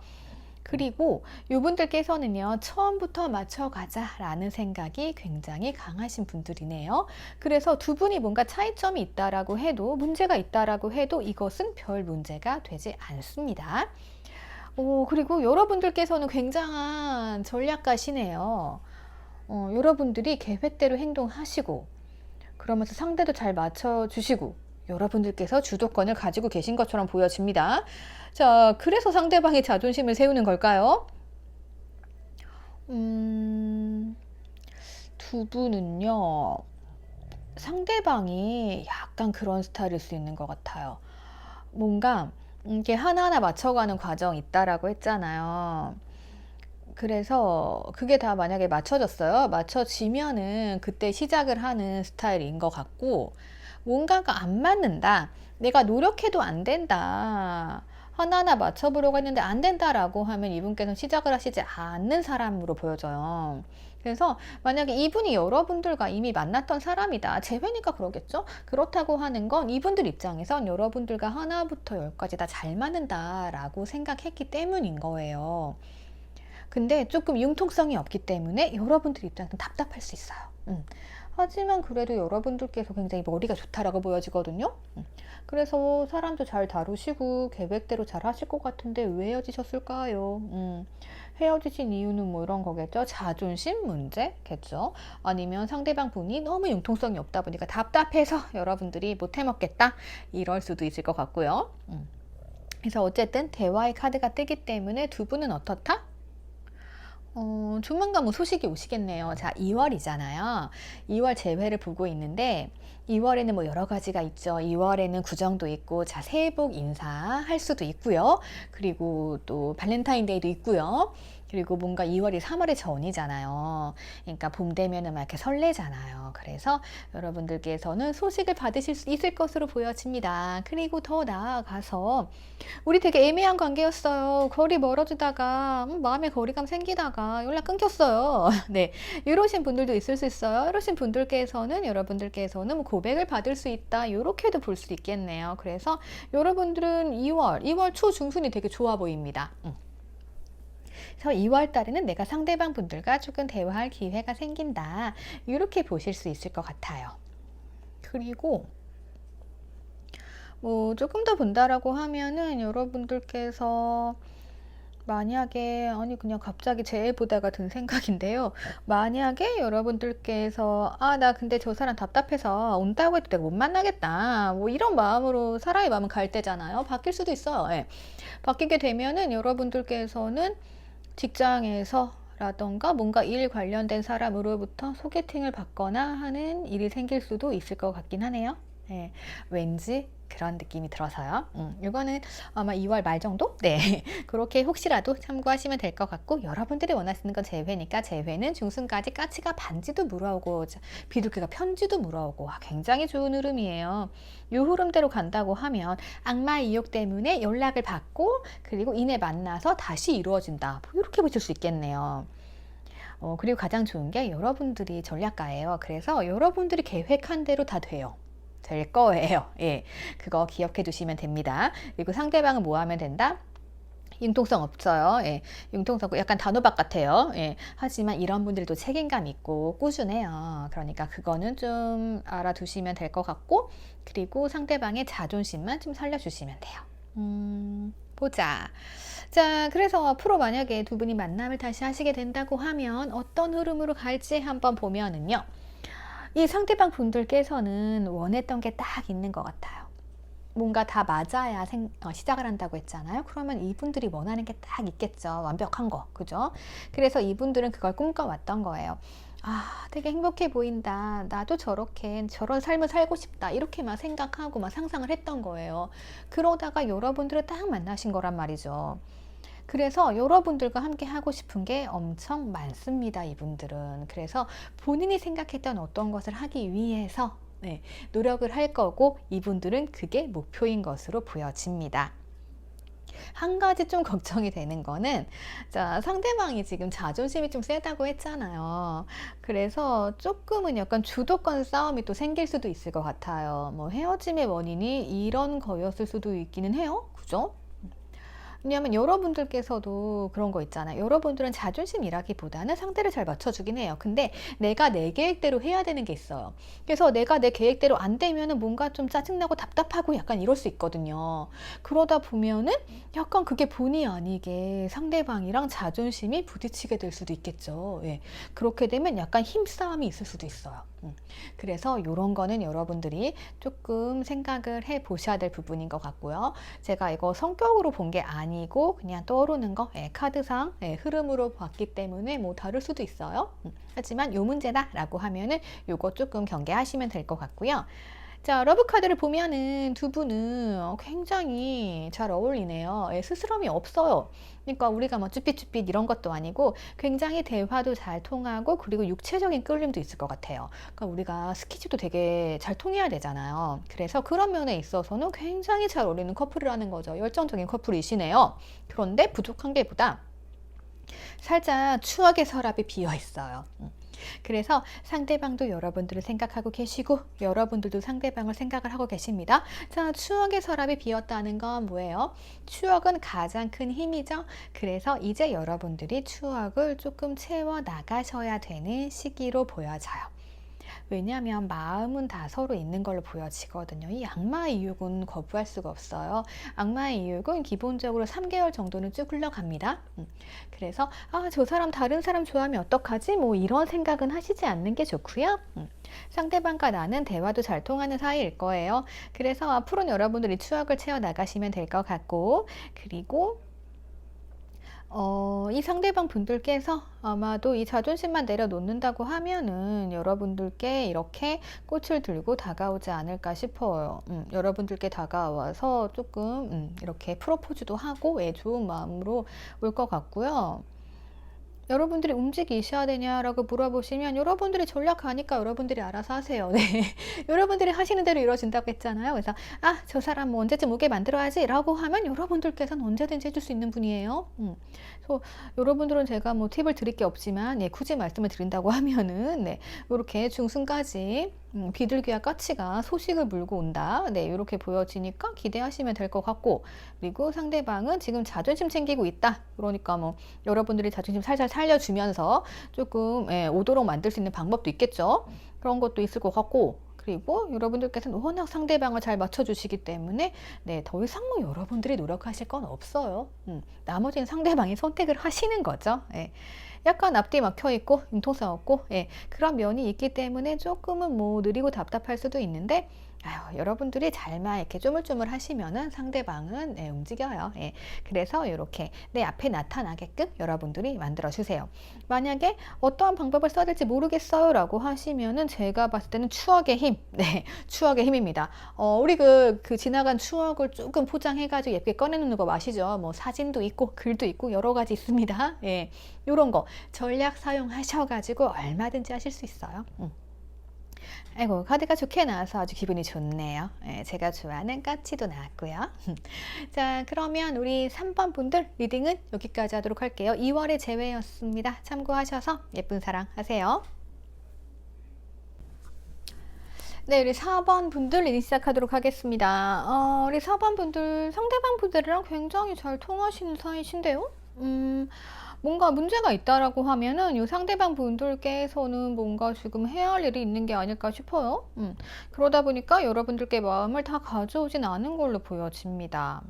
그리고 이분들께서는요, 처음부터 맞춰가자 라는 생각이 굉장히 강하신 분들이네요. 그래서 두 분이 뭔가 차이점이 있다라고 해도, 문제가 있다라고 해도 이것은 별 문제가 되지 않습니다. 그리고 여러분들께서는 굉장한 전략가시네요. 여러분들이 계획대로 행동하시고, 그러면서 상대도 잘 맞춰주시고, 여러분들께서 주도권을 가지고 계신 것처럼 보여집니다. 자, 그래서 상대방의 자존심을 세우는 걸까요? 두 분은요, 상대방이 약간 그런 스타일일 수 있는 것 같아요. 뭔가 이렇게 하나하나 맞춰가는 과정이 있다라고 했잖아요. 그래서 그게 다 만약에 맞춰졌어요. 맞춰지면은 그때 시작을 하는 스타일인 것 같고, 뭔가가 안 맞는다. 내가 노력해도 안 된다. 하나하나 맞춰보려고 했는데 안 된다라고 하면 이분께서는 시작을 하시지 않는 사람으로 보여져요. 그래서 만약에 이분이 여러분들과 이미 만났던 사람이다. 재회니까 그러겠죠? 그렇다고 하는 건 이분들 입장에선 여러분들과 하나부터 열까지 다 잘 맞는다라고 생각했기 때문인 거예요. 근데 조금 융통성이 없기 때문에 여러분들 입장에서는 답답할 수 있어요. 하지만 그래도 여러분들께서 굉장히 머리가 좋다라고 보여지거든요. 그래서 사람도 잘 다루시고 계획대로 잘 하실 것 같은데 왜 헤어지셨을까요? 헤어지신 이유는 뭐 이런 거겠죠. 자존심 문제겠죠. 아니면 상대방 분이 너무 융통성이 없다 보니까 답답해서 여러분들이 못 해먹겠다. 이럴 수도 있을 것 같고요. 그래서 어쨌든 대화의 카드가 뜨기 때문에 두 분은 어떻다? 조만간 뭐 소식이 오시겠네요. 자, 2월이잖아요. 2월 재회를 보고 있는데 2월에는 뭐 여러 가지가 있죠. 2월에는 구정도 있고, 자, 새해 복 인사할 수도 있고요. 그리고 또 발렌타인데이도 있고요. 그리고 뭔가 2월이 3월의 전이잖아요. 그러니까 봄 되면은 막 이렇게 설레잖아요. 그래서 여러분들께서는 소식을 받으실 수 있을 것으로 보여집니다. 그리고 더 나아가서 우리 되게 애매한 관계였어요. 거리 멀어지다가 마음에 거리감 생기다가 연락 끊겼어요. 네, 이러신 분들도 있을 수 있어요. 이러신 분들께서는 여러분들께서는 뭐 고백을 받을 수 있다. 이렇게도 볼 수 있겠네요. 그래서 여러분들은 2월 초 중순이 되게 좋아 보입니다. 그래서 2월 달에는 내가 상대방 분들과 조금 대화할 기회가 생긴다. 이렇게 보실 수 있을 것 같아요. 그리고 뭐 조금 더 본다라고 하면은 여러분들께서 만약에 아니 그냥 갑자기 재해 보다가 든 생각인데요. 만약에 여러분들께서 나 근데 저 사람 답답해서 온다고 해도 내가 못 만나겠다. 뭐 이런 마음으로 사람의 마음은 갈 때잖아요. 바뀔 수도 있어요. 예. 바뀌게 되면은 여러분들께서는 직장에서 라던가 뭔가 일 관련된 사람으로부터 소개팅을 받거나 하는 일이 생길 수도 있을 것 같긴 하네요. 네, 왠지 그런 느낌이 들어서요. 이거는 아마 2월 말 정도? 네, 그렇게 혹시라도 참고하시면 될 것 같고, 여러분들이 원하시는 건 재회니까 재회는 중순까지 까치가 반지도 물어오고 비둘기가 편지도 물어오고 굉장히 좋은 흐름이에요. 이 흐름대로 간다고 하면 악마 이욕 때문에 연락을 받고 그리고 이내 만나서 다시 이루어진다. 뭐 이렇게 보실 수 있겠네요. 그리고 가장 좋은 게 여러분들이 전략가예요. 그래서 여러분들이 계획한 대로 다 돼요. 될 거예요. 예, 그거 기억해 두시면 됩니다. 그리고 상대방은 뭐 하면 된다? 융통성 없어요. 예, 융통성 약간 단호박 같아요. 예, 하지만 이런 분들도 책임감 있고 꾸준해요. 그러니까 그거는 좀 알아두시면 될 것 같고, 그리고 상대방의 자존심만 좀 살려주시면 돼요. 보자. 자, 그래서 앞으로 만약에 두 분이 만남을 다시 하시게 된다고 하면 어떤 흐름으로 갈지 한번 보면은요. 이 상대방 분들께서는 원했던 게 딱 있는 것 같아요. 뭔가 다 맞아야 시작을 한다고 했잖아요. 그러면 이분들이 원하는 게 딱 있겠죠. 완벽한 거. 그죠? 그래서 이분들은 그걸 꿈꿔왔던 거예요. 되게 행복해 보인다. 나도 저렇게 저런 삶을 살고 싶다. 이렇게 막 생각하고 막 상상을 했던 거예요. 그러다가 여러분들을 딱 만나신 거란 말이죠. 그래서 여러분들과 함께 하고 싶은 게 엄청 많습니다, 이분들은. 그래서 본인이 생각했던 어떤 것을 하기 위해서 노력을 할 거고, 이분들은 그게 목표인 것으로 보여집니다. 한 가지 좀 걱정이 되는 거는, 자, 상대방이 지금 자존심이 좀 세다고 했잖아요. 그래서 조금은 약간 주도권 싸움이 또 생길 수도 있을 것 같아요. 뭐 헤어짐의 원인이 이런 거였을 수도 있기는 해요. 그죠? 왜냐하면 여러분들께서도 그런 거 있잖아요. 여러분들은 자존심이라기보다는 상대를 잘 맞춰주긴 해요. 근데 내가 내 계획대로 해야 되는 게 있어요. 그래서 내가 내 계획대로 안 되면은 뭔가 좀 짜증나고 답답하고 약간 이럴 수 있거든요. 그러다 보면은 약간 그게 본의 아니게 상대방이랑 자존심이 부딪히게 될 수도 있겠죠. 예. 그렇게 되면 약간 힘싸움이 있을 수도 있어요. 그래서 이런 거는 여러분들이 조금 생각을 해 보셔야 될 부분인 것 같고요. 제가 이거 성격으로 본 게 아니고 그냥 떠오르는 거, 카드상 흐름으로 봤기 때문에 뭐 다를 수도 있어요. 하지만 요 문제다라고 하면은 요거 조금 경계하시면 될 것 같고요. 자, 러브 카드를 보면은 두 분은 굉장히 잘 어울리네요. 스스럼이 없어요. 그러니까 우리가 뭐 쭈삣쭈삣 이런 것도 아니고 굉장히 대화도 잘 통하고, 그리고 육체적인 끌림도 있을 것 같아요. 그러니까 우리가 스킨십도 되게 잘 통해야 되잖아요. 그래서 그런 면에 있어서는 굉장히 잘 어울리는 커플이라는 거죠. 열정적인 커플이시네요. 그런데 부족한 게 보다 살짝 추억의 서랍이 비어 있어요. 그래서 상대방도 여러분들을 생각하고 계시고 여러분들도 상대방을 생각을 하고 계십니다. 자, 추억의 서랍이 비었다는 건 뭐예요? 추억은 가장 큰 힘이죠. 그래서 이제 여러분들이 추억을 조금 채워 나가셔야 되는 시기로 보여져요. 왜냐하면 마음은 다 서로 있는 걸로 보여지거든요. 이 악마의 이육은 거부할 수가 없어요. 악마의 이육은 기본적으로 3개월 정도는 쭉 흘러갑니다. 그래서 저 사람 다른 사람 좋아하면 어떡하지? 뭐 이런 생각은 하시지 않는 게 좋고요. 상대방과 나는 대화도 잘 통하는 사이일 거예요. 그래서 앞으로는 여러분들이 추억을 채워 나가시면 될 것 같고, 그리고 이 상대방 분들께서 아마도 이 자존심만 내려놓는다고 하면은 여러분들께 이렇게 꽃을 들고 다가오지 않을까 싶어요. 여러분들께 다가와서 조금 이렇게 프로포즈도 하고 좋은 마음으로 올 것 같고요. 여러분들이 움직이셔야 되냐라고 물어보시면 여러분들이 전략하니까 여러분들이 알아서 하세요. 네. 여러분들이 하시는 대로 이루어진다고 했잖아요. 그래서 저 사람 뭐 언제쯤 오게 만들어야지 라고 하면 여러분들께서는 언제든지 해줄 수 있는 분이에요. 그래서 여러분들은 제가 뭐 팁을 드릴 게 없지만 굳이 말씀을 드린다고 하면은 이렇게 중순까지 비둘기와 까치가 소식을 물고 온다. 이렇게 보여지니까 기대하시면 될 것 같고, 그리고 상대방은 지금 자존심 챙기고 있다. 그러니까 뭐 여러분들이 자존심 살살 살려주면서 조금 오도록 만들 수 있는 방법도 있겠죠. 그런 것도 있을 것 같고, 그리고 여러분들께서는 워낙 상대방을 잘 맞춰주시기 때문에 더 이상 뭐 여러분들이 노력하실 건 없어요. 나머지는 상대방이 선택을 하시는 거죠. 약간 앞뒤 막혀 있고 융통성 없고 그런 면이 있기 때문에 조금은 뭐 느리고 답답할 수도 있는데, 여러분들이 잘만 이렇게 쪼물쪼물 하시면은 상대방은 움직여요. 그래서 이렇게 내 앞에 나타나게끔 여러분들이 만들어 주세요. 만약에 어떠한 방법을 써야 될지 모르겠어요 라고 하시면은 제가 봤을 때는 추억의 힘, 추억의 힘입니다. 우리 그 지나간 추억을 조금 포장해 가지고 예쁘게 꺼내놓는 거 아시죠? 뭐 사진도 있고 글도 있고 여러 가지 있습니다. 요런 거 전략 사용하셔 가지고 얼마든지 하실 수 있어요. 아이고, 카드가 좋게 나와서 아주 기분이 좋네요. 제가 좋아하는 까치도 나왔고요. 자, 그러면 우리 3번 분들 리딩은 여기까지 하도록 할게요. 2월의 재회였습니다. 참고하셔서 예쁜 사랑 하세요. 네, 우리 4번 분들 리딩 시작하도록 하겠습니다. 우리 4번 분들 상대방 분들이랑 굉장히 잘 통하시는 사이신데요. 뭔가 문제가 있다라고 하면은 이 상대방 분들께서는 뭔가 지금 해야 할 일이 있는 게 아닐까 싶어요. 그러다 보니까 여러분들께 마음을 다 가져오진 않은 걸로 보여집니다.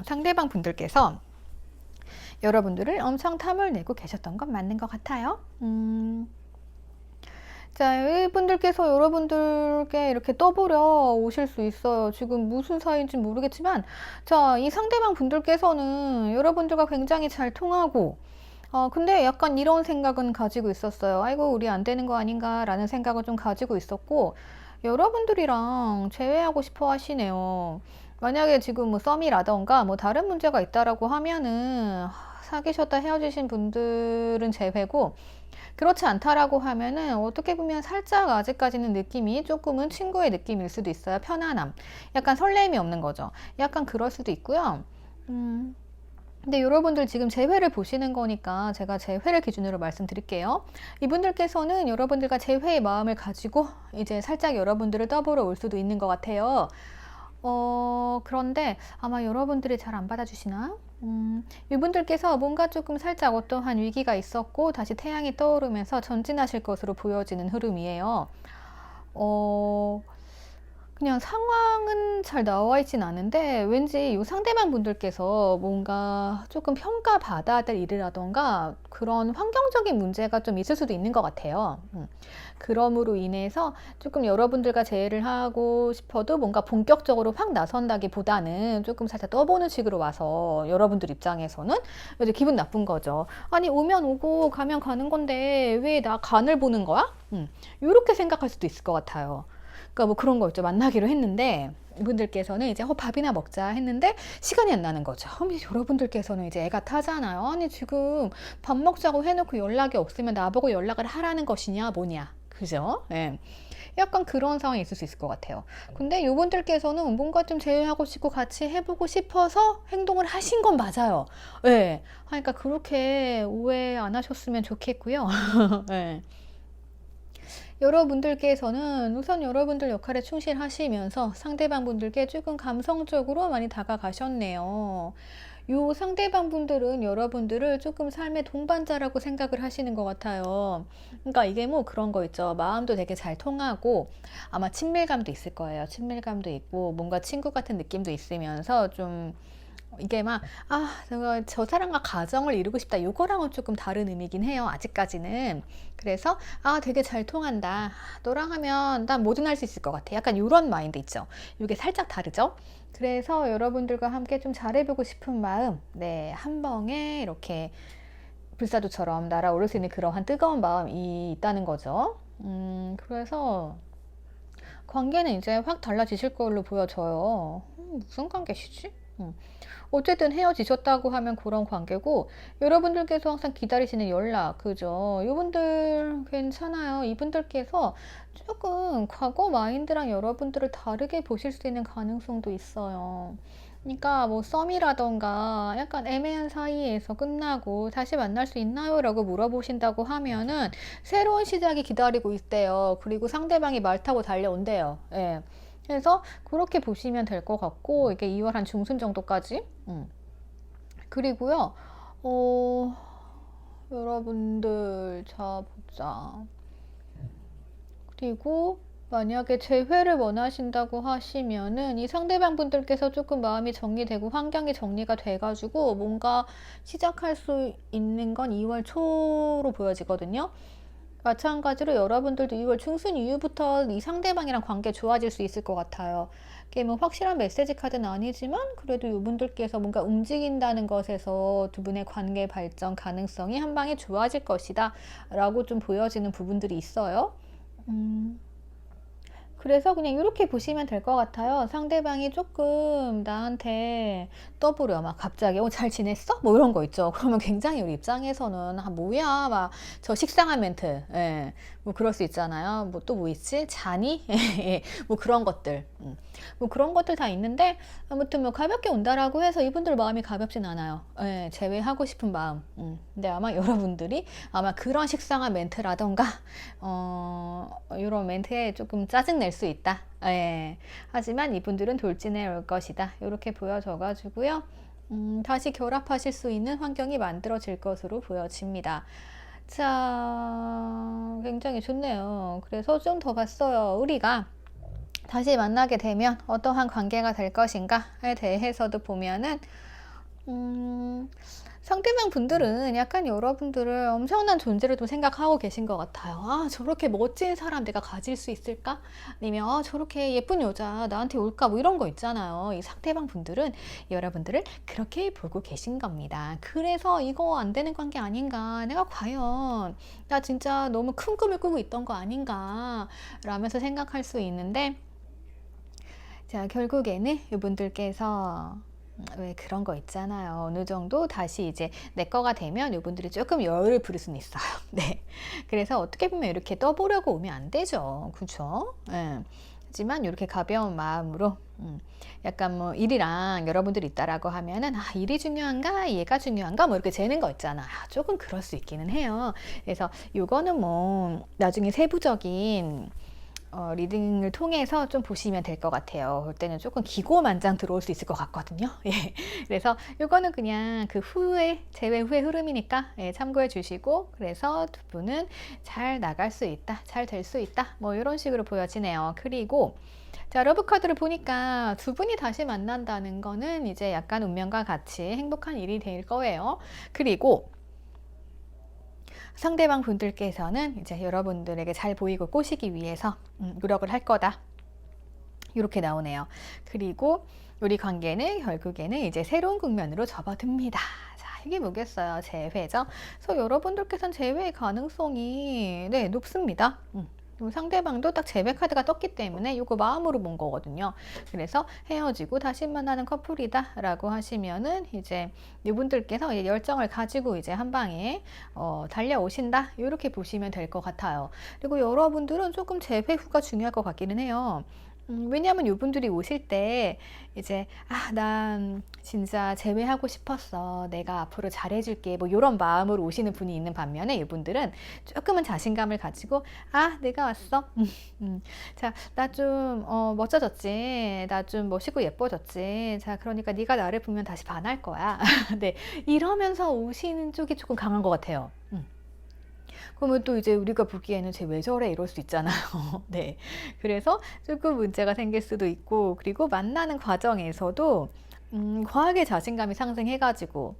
상대방 분들께서 여러분들을 엄청 탐을 내고 계셨던 건 맞는 것 같아요. 자, 이분들께서 여러분들께 이렇게 떠보려 오실 수 있어요. 지금 무슨 사이인지 모르겠지만, 자, 이 상대방 분들께서는 여러분들과 굉장히 잘 통하고, 근데 약간 이런 생각은 가지고 있었어요. 아이고, 우리 안 되는 거 아닌가 라는 생각을 좀 가지고 있었고, 여러분들이랑 재회하고 싶어 하시네요. 만약에 지금 뭐 썸이라던가 뭐 다른 문제가 있다라고 하면은 사귀셨다 헤어지신 분들은 제외고, 그렇지 않다라고 하면은 어떻게 보면 살짝 아직까지는 느낌이 조금은 친구의 느낌일 수도 있어요. 편안함. 약간 설렘이 없는 거죠. 약간 그럴 수도 있고요. 근데 여러분들 지금 재회를 보시는 거니까 제가 재회를 기준으로 말씀드릴게요. 이분들께서는 여러분들과 재회의 마음을 가지고 이제 살짝 여러분들을 떠보러 올 수도 있는 것 같아요. 그런데 아마 여러분들이 잘 안 받아주시나? 이분들께서 뭔가 조금 살짝 어떠한 위기가 있었고 다시 태양이 떠오르면서 전진하실 것으로 보여지는 흐름이에요. 그냥 상황은 잘 나와 있진 않은데 왠지 이 상대방 분들께서 뭔가 조금 평가받아야 될 일이라던가 그런 환경적인 문제가 좀 있을 수도 있는 것 같아요. 그럼으로 인해서 조금 여러분들과 재회를 하고 싶어도 뭔가 본격적으로 확 나선다기보다는 조금 살짝 떠보는 식으로 와서 여러분들 입장에서는 이제 기분 나쁜 거죠. 아니, 오면 오고 가면 가는 건데 왜 나 간을 보는 거야? 이렇게 생각할 수도 있을 것 같아요. 그러니까 뭐 그런 거 있죠. 만나기로 했는데 이분들께서는 이제 밥이나 먹자 했는데 시간이 안 나는 거죠. 여러분들께서는 이제 애가 타잖아요. 아니, 지금 밥 먹자고 해놓고 연락이 없으면 나보고 연락을 하라는 것이냐 뭐냐, 그죠? 약간 그런 상황이 있을 수 있을 것 같아요. 근데 이분들께서는 뭔가 좀 제외하고 싶고 같이 해보고 싶어서 행동을 하신 건 맞아요. 그러니까 그렇게 오해 안 하셨으면 좋겠고요. 여러분들께서는 우선 여러분들 역할에 충실하시면서 상대방 분들께 조금 감성적으로 많이 다가가셨네요. 요 상대방 분들은 여러분들을 조금 삶의 동반자라고 생각을 하시는 것 같아요. 그러니까 이게 뭐 그런 거 있죠. 마음도 되게 잘 통하고 아마 친밀감도 있을 거예요. 친밀감도 있고 뭔가 친구 같은 느낌도 있으면서 좀 이게 막, 내가 저 사람과 가정을 이루고 싶다. 요거랑은 조금 다른 의미긴 해요. 아직까지는. 그래서, 되게 잘 통한다. 너랑 하면 난 뭐든 할 수 있을 것 같아. 약간 요런 마인드 있죠. 이게 살짝 다르죠? 그래서 여러분들과 함께 좀 잘해보고 싶은 마음, 네, 한 벙에 이렇게 불사조처럼 날아오를 수 있는 그러한 뜨거운 마음이 있다는 거죠. 그래서 관계는 이제 확 달라지실 걸로 보여져요. 무슨 관계시지? 어쨌든 헤어지셨다고 하면 그런 관계고, 여러분들께서 항상 기다리시는 연락, 그죠? 이분들 괜찮아요. 이분들께서 조금 과거 마인드랑 여러분들을 다르게 보실 수 있는 가능성도 있어요. 그러니까 뭐 썸이라던가 약간 애매한 사이에서 끝나고 다시 만날 수 있나요? 라고 물어보신다고 하면은 새로운 시작이 기다리고 있대요. 그리고 상대방이 말 타고 달려온대요. 예. 그래서 그렇게 보시면 될 것 같고, 이게 2월 한 중순 정도까지. 그리고요, 어, 여러분들, 자, 보자. 그리고 만약에 재회를 원하신다고 하시면은 이 상대방 분들께서 조금 마음이 정리되고 환경이 정리가 돼가지고 뭔가 시작할 수 있는 건 2월 초로 보여지거든요. 마찬가지로 여러분들도 2월 중순 이후부터 이 상대방이랑 관계 좋아질 수 있을 것 같아요. 이게 뭐 확실한 메시지 카드는 아니지만 그래도 이분들께서 뭔가 움직인다는 것에서 두 분의 관계 발전 가능성이 한 방에 좋아질 것이다 라고 좀 보여지는 부분들이 있어요. 그래서 그냥 이렇게 보시면 될 것 같아요. 상대방이 조금 나한테 떠보려 막 갑자기 잘 지냈어? 뭐 이런 거 있죠. 그러면 굉장히 우리 입장에서는 뭐야 막 저 식상한 멘트, 예, 뭐 그럴 수 있잖아요. 뭐 또 뭐 있지? 자니? 예, 뭐 그런 것들, 뭐 그런 것들 다 있는데 아무튼 뭐 가볍게 온다라고 해서 이분들 마음이 가볍진 않아요. 예, 제외하고 싶은 마음. 근데 아마 여러분들이 아마 그런 식상한 멘트라던가 이런 멘트에 조금 짜증낼 수 있다. 예. 하지만 이분들은 돌진해 올 것이다. 이렇게 보여져가지고요. 다시 결합하실 수 있는 환경이 만들어질 것으로 보여집니다. 자, 굉장히 좋네요. 그래서 좀 더 봤어요. 우리가 다시 만나게 되면 어떠한 관계가 될 것인가에 대해서도 보면은, 상대방 분들은 약간 여러분들을 엄청난 존재로 좀 생각하고 계신 것 같아요. 저렇게 멋진 사람 내가 가질 수 있을까? 아니면 저렇게 예쁜 여자 나한테 올까? 뭐 이런 거 있잖아요. 이 상대방 분들은 여러분들을 그렇게 보고 계신 겁니다. 그래서 이거 안 되는 관계 아닌가? 내가 과연 나 진짜 너무 큰 꿈을 꾸고 있던 거 아닌가? 라면서 생각할 수 있는데, 자, 결국에는 이분들께서 왜 그런 거 있잖아요. 어느 정도 다시 이제 내 거가 되면 이분들이 조금 여유를 부릴 수는 있어요. 네. 그래서 어떻게 보면 이렇게 떠보려고 오면 안 되죠. 그렇죠? 예. 하지만 이렇게 가벼운 마음으로 약간 뭐 일이랑 여러분들이 있다라고 하면은 일이 중요한가 얘가 중요한가 뭐 이렇게 재는 거 있잖아. 조금 그럴 수 있기는 해요. 그래서 요거는 뭐 나중에 세부적인 리딩을 통해서 좀 보시면 될 것 같아요. 그럴 때는 조금 기고만장 들어올 수 있을 것 같거든요. 예. 그래서 이거는 그냥 그 후에, 재회 후의 흐름이니까 예, 참고해 주시고, 그래서 두 분은 잘 나갈 수 있다, 잘 될 수 있다, 뭐 이런 식으로 보여지네요. 그리고 자, 러브 카드를 보니까 두 분이 다시 만난다는 거는 이제 약간 운명과 같이 행복한 일이 될 거예요. 그리고 상대방 분들께서는 이제 여러분들에게 잘 보이고 꼬시기 위해서 노력을 할 거다. 이렇게 나오네요. 그리고 우리 관계는 결국에는 이제 새로운 국면으로 접어듭니다. 자, 이게 뭐겠어요? 재회죠. 그래서 여러분들께서는 재회의 가능성이 네, 높습니다. 상대방도 딱 재회 카드가 떴기 때문에 이거 마음으로 본 거거든요. 그래서 헤어지고 다시 만나는 커플이다 라고 하시면은 이제 이분들께서 이제 열정을 가지고 이제 한 방에 달려오신다 이렇게 보시면 될 것 같아요. 그리고 여러분들은 조금 재회 후가 중요할 것 같기는 해요. 왜냐하면 이분들이 오실 때 이제 난 진짜 제외하고 싶었어. 내가 앞으로 잘해줄게. 뭐 이런 마음으로 오시는 분이 있는 반면에 이분들은 조금은 자신감을 가지고 내가 왔어. 자, 나 좀 멋져졌지. 나 좀 멋있고 예뻐졌지. 자, 그러니까 네가 나를 보면 다시 반할 거야. 네, 이러면서 오시는 쪽이 조금 강한 것 같아요. 그러면 또 이제 우리가 보기에는 쟤 왜 저래 이럴 수 있잖아요. 네. 그래서 조금 문제가 생길 수도 있고, 그리고 만나는 과정에서도 과하게 자신감이 상승해가지고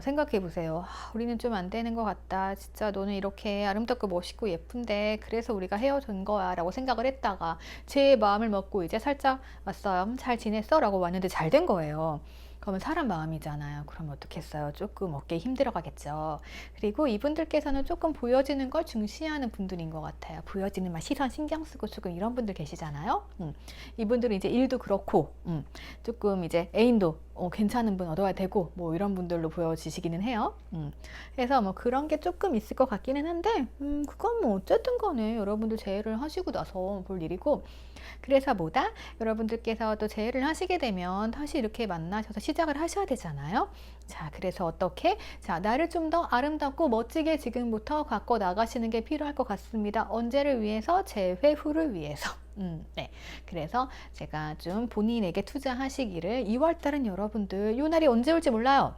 생각해 보세요. 우리는 좀 안 되는 것 같다. 진짜 너는 이렇게 아름답고 멋있고 예쁜데 그래서 우리가 헤어진 거야 라고 생각을 했다가 제 마음을 먹고 이제 살짝 왔어요. 잘 지냈어? 라고 왔는데 잘 된 거예요. 그러면 사람 마음이잖아요. 그럼 어떻겠어요? 조금 어깨 힘들어 가겠죠. 그리고 이분들께서는 조금 보여지는 걸 중시하는 분들인 것 같아요. 보여지는 막 시선 신경 쓰고 조금 이런 분들 계시잖아요. 이분들은 이제 일도 그렇고 조금 이제 애인도 괜찮은 분 얻어야 되고 뭐 이런 분들로 보여지시기는 해요. 그래서 뭐 그런 게 조금 있을 것 같기는 한데 그건 뭐 어쨌든 간에 여러분들 재회를 하시고 나서 볼 일이고, 그래서 뭐다? 여러분들께서 또 재회를 하시게 되면 다시 이렇게 만나셔서 시작을 하셔야 되잖아요. 자, 그래서 어떻게? 자, 나를 좀 더 아름답고 멋지게 지금부터 갖고 나가시는 게 필요할 것 같습니다. 언제를 위해서? 재회 후를 위해서. 네. 그래서 제가 좀 본인에게 투자하시기를, 2월달은 여러분들 요 날이 언제 올지 몰라요.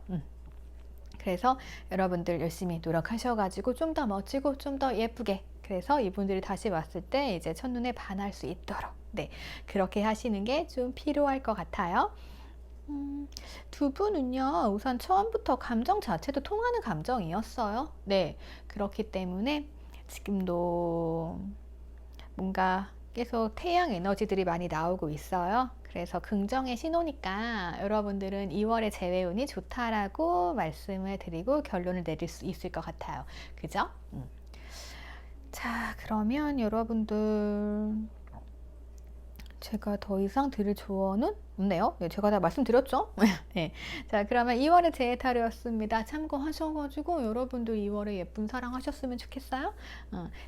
그래서 여러분들 열심히 노력하셔가지고 좀 더 멋지고 좀 더 예쁘게, 그래서 이분들이 다시 왔을 때 이제 첫눈에 반할 수 있도록, 네, 그렇게 하시는 게 좀 필요할 것 같아요. 두 분은요, 우선 처음부터 감정 자체도 통하는 감정이었어요. 네, 그렇기 때문에 지금도 뭔가 계속 태양 에너지들이 많이 나오고 있어요. 그래서 긍정의 신호니까 여러분들은 2월에 재회운이 좋다라고 말씀을 드리고 결론을 내릴 수 있을 것 같아요. 그죠? 자, 그러면 여러분들 제가 더 이상 드릴 조언은 없네요. 네, 제가 다 말씀드렸죠? 네. 자, 그러면 2월의 재해타로였습니다. 참고하셔가지고 여러분도 2월에 예쁜 사랑 하셨으면 좋겠어요.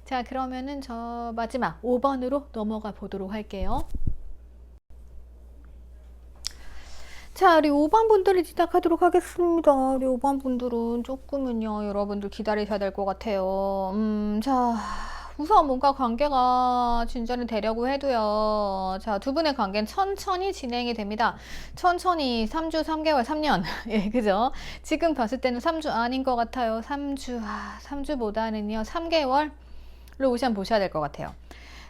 자, 그러면은 저 마지막 5번으로 넘어가 보도록 할게요. 자, 우리 5번 분들이 시작하도록 하겠습니다. 우리 5번 분들은 조금은요, 여러분들 기다리셔야 될 것 같아요. 자, 우선 뭔가 관계가 진전이 되려고 해도요. 자, 두 분의 관계는 천천히 진행이 됩니다. 천천히 3주, 3개월, 3년. 예, 그죠? 지금 봤을 때는 3주 아닌 것 같아요. 3주, 3주보다는요, 3개월로 우선 보셔야 될 것 같아요.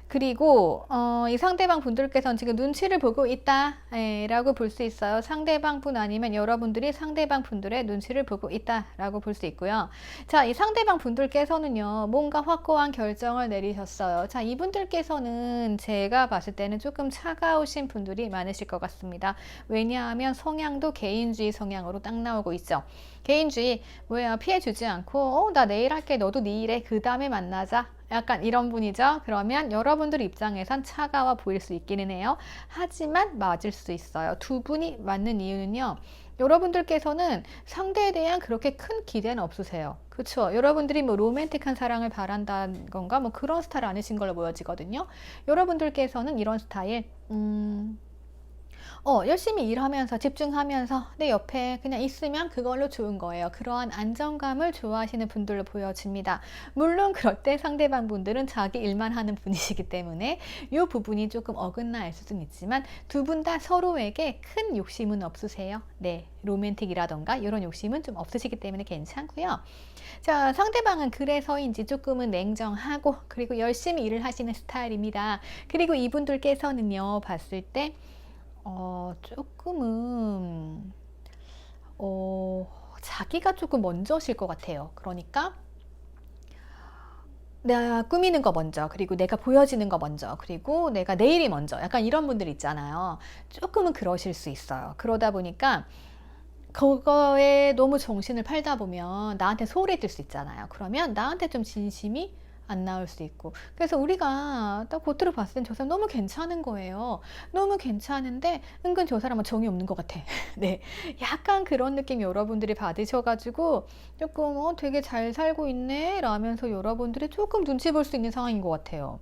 그리고 이 상대방 분들께서는 지금 눈치를 보고 있다 라고 볼 수 있어요. 상대방 분 아니면 여러분들이 상대방 분들의 눈치를 보고 있다 라고 볼 수 있고요. 자, 이 상대방 분들께서는요, 뭔가 확고한 결정을 내리셨어요. 자, 이분들께서는 제가 봤을 때는 조금 차가우신 분들이 많으실 것 같습니다. 왜냐하면 성향도 개인주의 성향으로 딱 나오고 있죠. 개인주의, 뭐야, 피해주지 않고 나 내일 할게, 너도 네 일해, 그 다음에 만나자, 약간 이런 분이죠. 그러면 여러분들 입장에선 차가워 보일 수 있기는 해요. 하지만 맞을 수 있어요. 두 분이 맞는 이유는요, 여러분들께서는 상대에 대한 그렇게 큰 기대는 없으세요. 그렇죠? 여러분들이 뭐 로맨틱한 사랑을 바란다는 건가 뭐 그런 스타일 아니신 걸로 보여지거든요. 여러분들께서는 이런 스타일, 열심히 일하면서 집중하면서 내 옆에 그냥 있으면 그걸로 좋은 거예요. 그러한 안정감을 좋아하시는 분들로 보여집니다. 물론 그럴 때 상대방 분들은 자기 일만 하는 분이시기 때문에 이 부분이 조금 어긋날 수는 있지만 두 분 다 서로에게 큰 욕심은 없으세요. 네, 로맨틱이라던가 이런 욕심은 좀 없으시기 때문에 괜찮고요. 자, 상대방은 그래서인지 조금은 냉정하고 그리고 열심히 일을 하시는 스타일입니다. 그리고 이분들께서는요, 봤을 때 조금은 자기가 조금 먼저실 것 같아요. 그러니까 내가 꾸미는 거 먼저, 그리고 내가 보여지는 거 먼저, 그리고 내가 내일이 먼저, 약간 이런 분들 있잖아요. 조금은 그러실 수 있어요. 그러다 보니까 그거에 너무 정신을 팔다 보면 나한테 소홀히 들 수 있잖아요. 그러면 나한테 좀 진심이 안 나올 수 있고, 그래서 우리가 딱 겉으로 봤을 땐 저 사람 너무 괜찮은 거예요. 너무 괜찮은데 은근 저 사람은 정이 없는 것 같아. 네, 약간 그런 느낌 여러분들이 받으셔가지고 조금 되게 잘 살고 있네 라면서 여러분들이 조금 눈치 볼 수 있는 상황인 것 같아요.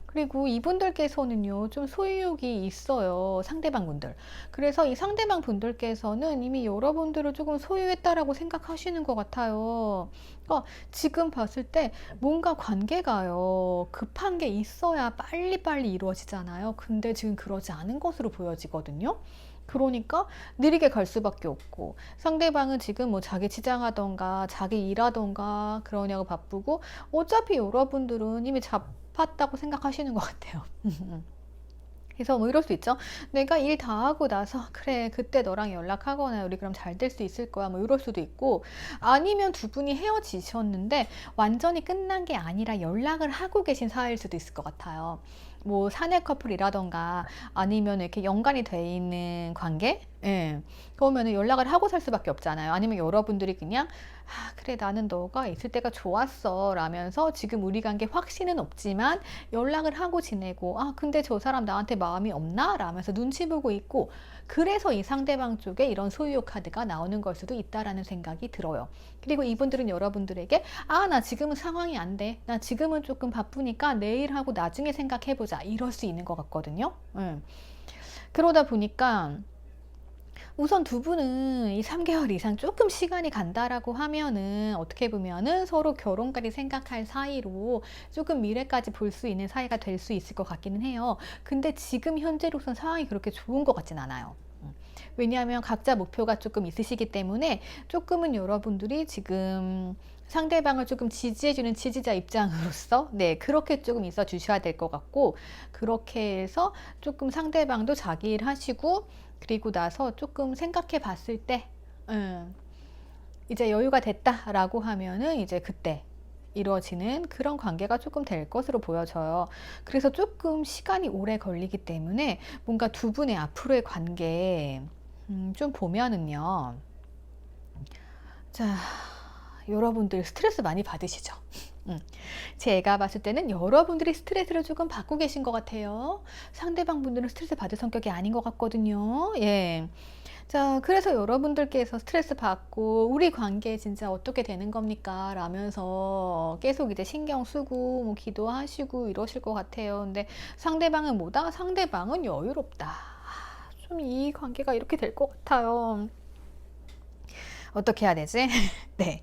그리고 이분들께서는요, 좀 소유욕이 있어요. 상대방 분들. 그래서 이 상대방 분들께서는 이미 여러분들을 조금 소유했다라고 생각하시는 것 같아요. 그러니까 지금 봤을 때 뭔가 관계가요, 급한 게 있어야 빨리빨리 이루어지잖아요. 근데 지금 그러지 않은 것으로 보여지거든요. 그러니까 느리게 갈 수밖에 없고, 상대방은 지금 뭐 자기 치장하던가 자기 일하던가 그러냐고 바쁘고, 어차피 여러분들은 이미 잡았다고 생각하시는 것 같아요. 그래서 뭐 이럴 수 있죠. 내가 일 다 하고 나서 그래 그때 너랑 연락하거나 우리 그럼 잘 될 수 있을 거야 뭐 이럴 수도 있고, 아니면 두 분이 헤어지셨는데 완전히 끝난 게 아니라 연락을 하고 계신 사이일 수도 있을 것 같아요. 뭐 사내 커플이라던가 아니면 이렇게 연관이 돼 있는 관계? 예. 그러면은 연락을 하고 살 수밖에 없잖아요. 아니면 여러분들이 그냥 아, 그래 나는 너가 있을 때가 좋았어 라면서 지금 우리 관계 확신은 없지만 연락을 하고 지내고, 아 근데 저 사람 나한테 마음이 없나? 라면서 눈치 보고 있고, 그래서 이 상대방 쪽에 이런 소유욕 카드가 나오는 걸 수도 있다라는 생각이 들어요. 그리고 이분들은 여러분들에게 아 나 지금은 상황이 안 돼, 나 지금은 조금 바쁘니까 내일 하고 나중에 생각해보자 이럴 수 있는 것 같거든요. 그러다 보니까 우선 두 분은 이 3개월 이상 조금 시간이 간다라고 하면은 어떻게 보면은 서로 결혼까지 생각할 사이로 조금 미래까지 볼 수 있는 사이가 될 수 있을 것 같기는 해요. 근데 지금 현재로선 상황이 그렇게 좋은 것 같진 않아요. 왜냐하면 각자 목표가 조금 있으시기 때문에 조금은 여러분들이 지금 상대방을 조금 지지해주는 지지자 입장으로서 네 그렇게 조금 있어 주셔야 될 것 같고, 그렇게 해서 조금 상대방도 자기 일 하시고 그리고 나서 조금 생각해 봤을 때 이제 여유가 됐다라고 하면은 이제 그때 이루어지는 그런 관계가 조금 될 것으로 보여져요. 그래서 조금 시간이 오래 걸리기 때문에 뭔가 두 분의 앞으로의 관계 좀 보면은요. 자, 여러분들 스트레스 많이 받으시죠? 제가 봤을 때는 여러분들이 스트레스를 조금 받고 계신 것 같아요. 상대방 분들은 스트레스 받을 성격이 아닌 것 같거든요. 예. 자, 그래서 여러분들께서 스트레스 받고 우리 관계 진짜 어떻게 되는 겁니까? 라면서 계속 이제 신경 쓰고 뭐 기도하시고 이러실 것 같아요. 근데 상대방은 뭐다? 상대방은 여유롭다. 좀 이 관계가 이렇게 될 것 같아요. 어떻게 해야 되지? 네.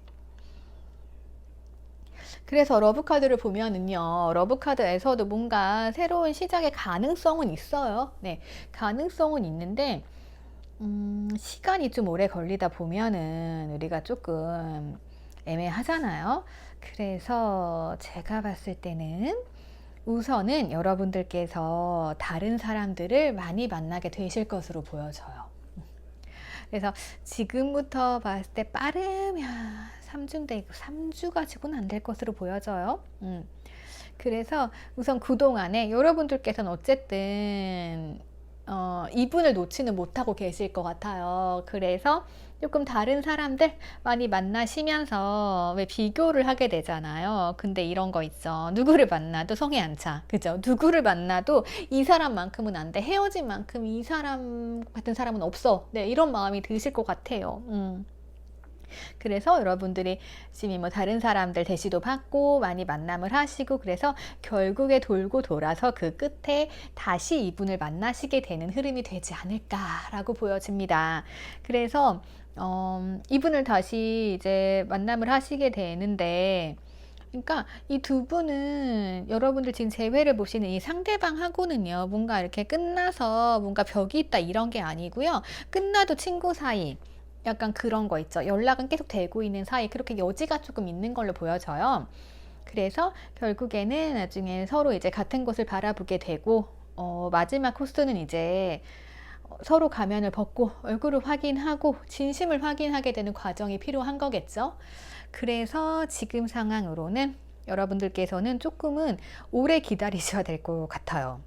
그래서 러브카드를 보면은요, 러브카드에서도 뭔가 새로운 시작의 가능성은 있어요. 네, 가능성은 있는데, 시간이 좀 오래 걸리다 보면은 우리가 조금 애매하잖아요. 그래서 제가 봤을 때는 우선은 여러분들께서 다른 사람들을 많이 만나게 되실 것으로 보여져요. 그래서 지금부터 봤을 때 빠르면 3주인데 3주 가지고는 안 될 것으로 보여져요. 그래서 우선 그동안에 여러분들께서는 어쨌든 이분을 놓지는 못하고 계실 것 같아요. 그래서 조금 다른 사람들 많이 만나시면서 왜 비교를 하게 되잖아요. 근데 이런 거 있죠. 누구를 만나도 성에 안 차. 그죠? 누구를 만나도 이 사람만큼은 안 돼. 헤어진 만큼 이 사람 같은 사람은 없어. 네, 이런 마음이 드실 것 같아요. 그래서 여러분들이 지금 뭐 다른 사람들 대시도 받고 많이 만남을 하시고, 그래서 결국에 돌고 돌아서 그 끝에 다시 이분을 만나시게 되는 흐름이 되지 않을까라고 보여집니다. 그래서 이분을 다시 이제 만남을 하시게 되는데, 그러니까 이 두 분은 여러분들 지금 재회를 보시는 이 상대방하고는요, 뭔가 이렇게 끝나서 뭔가 벽이 있다 이런 게 아니고요. 끝나도 친구 사이, 약간 그런 거 있죠. 연락은 계속 되고 있는 사이, 그렇게 여지가 조금 있는 걸로 보여져요. 그래서 결국에는 나중에 서로 이제 같은 곳을 바라보게 되고, 마지막 코스는 이제 서로 가면을 벗고 얼굴을 확인하고 진심을 확인하게 되는 과정이 필요한 거겠죠. 그래서 지금 상황으로는 여러분들께서는 조금은 오래 기다리셔야 될 것 같아요.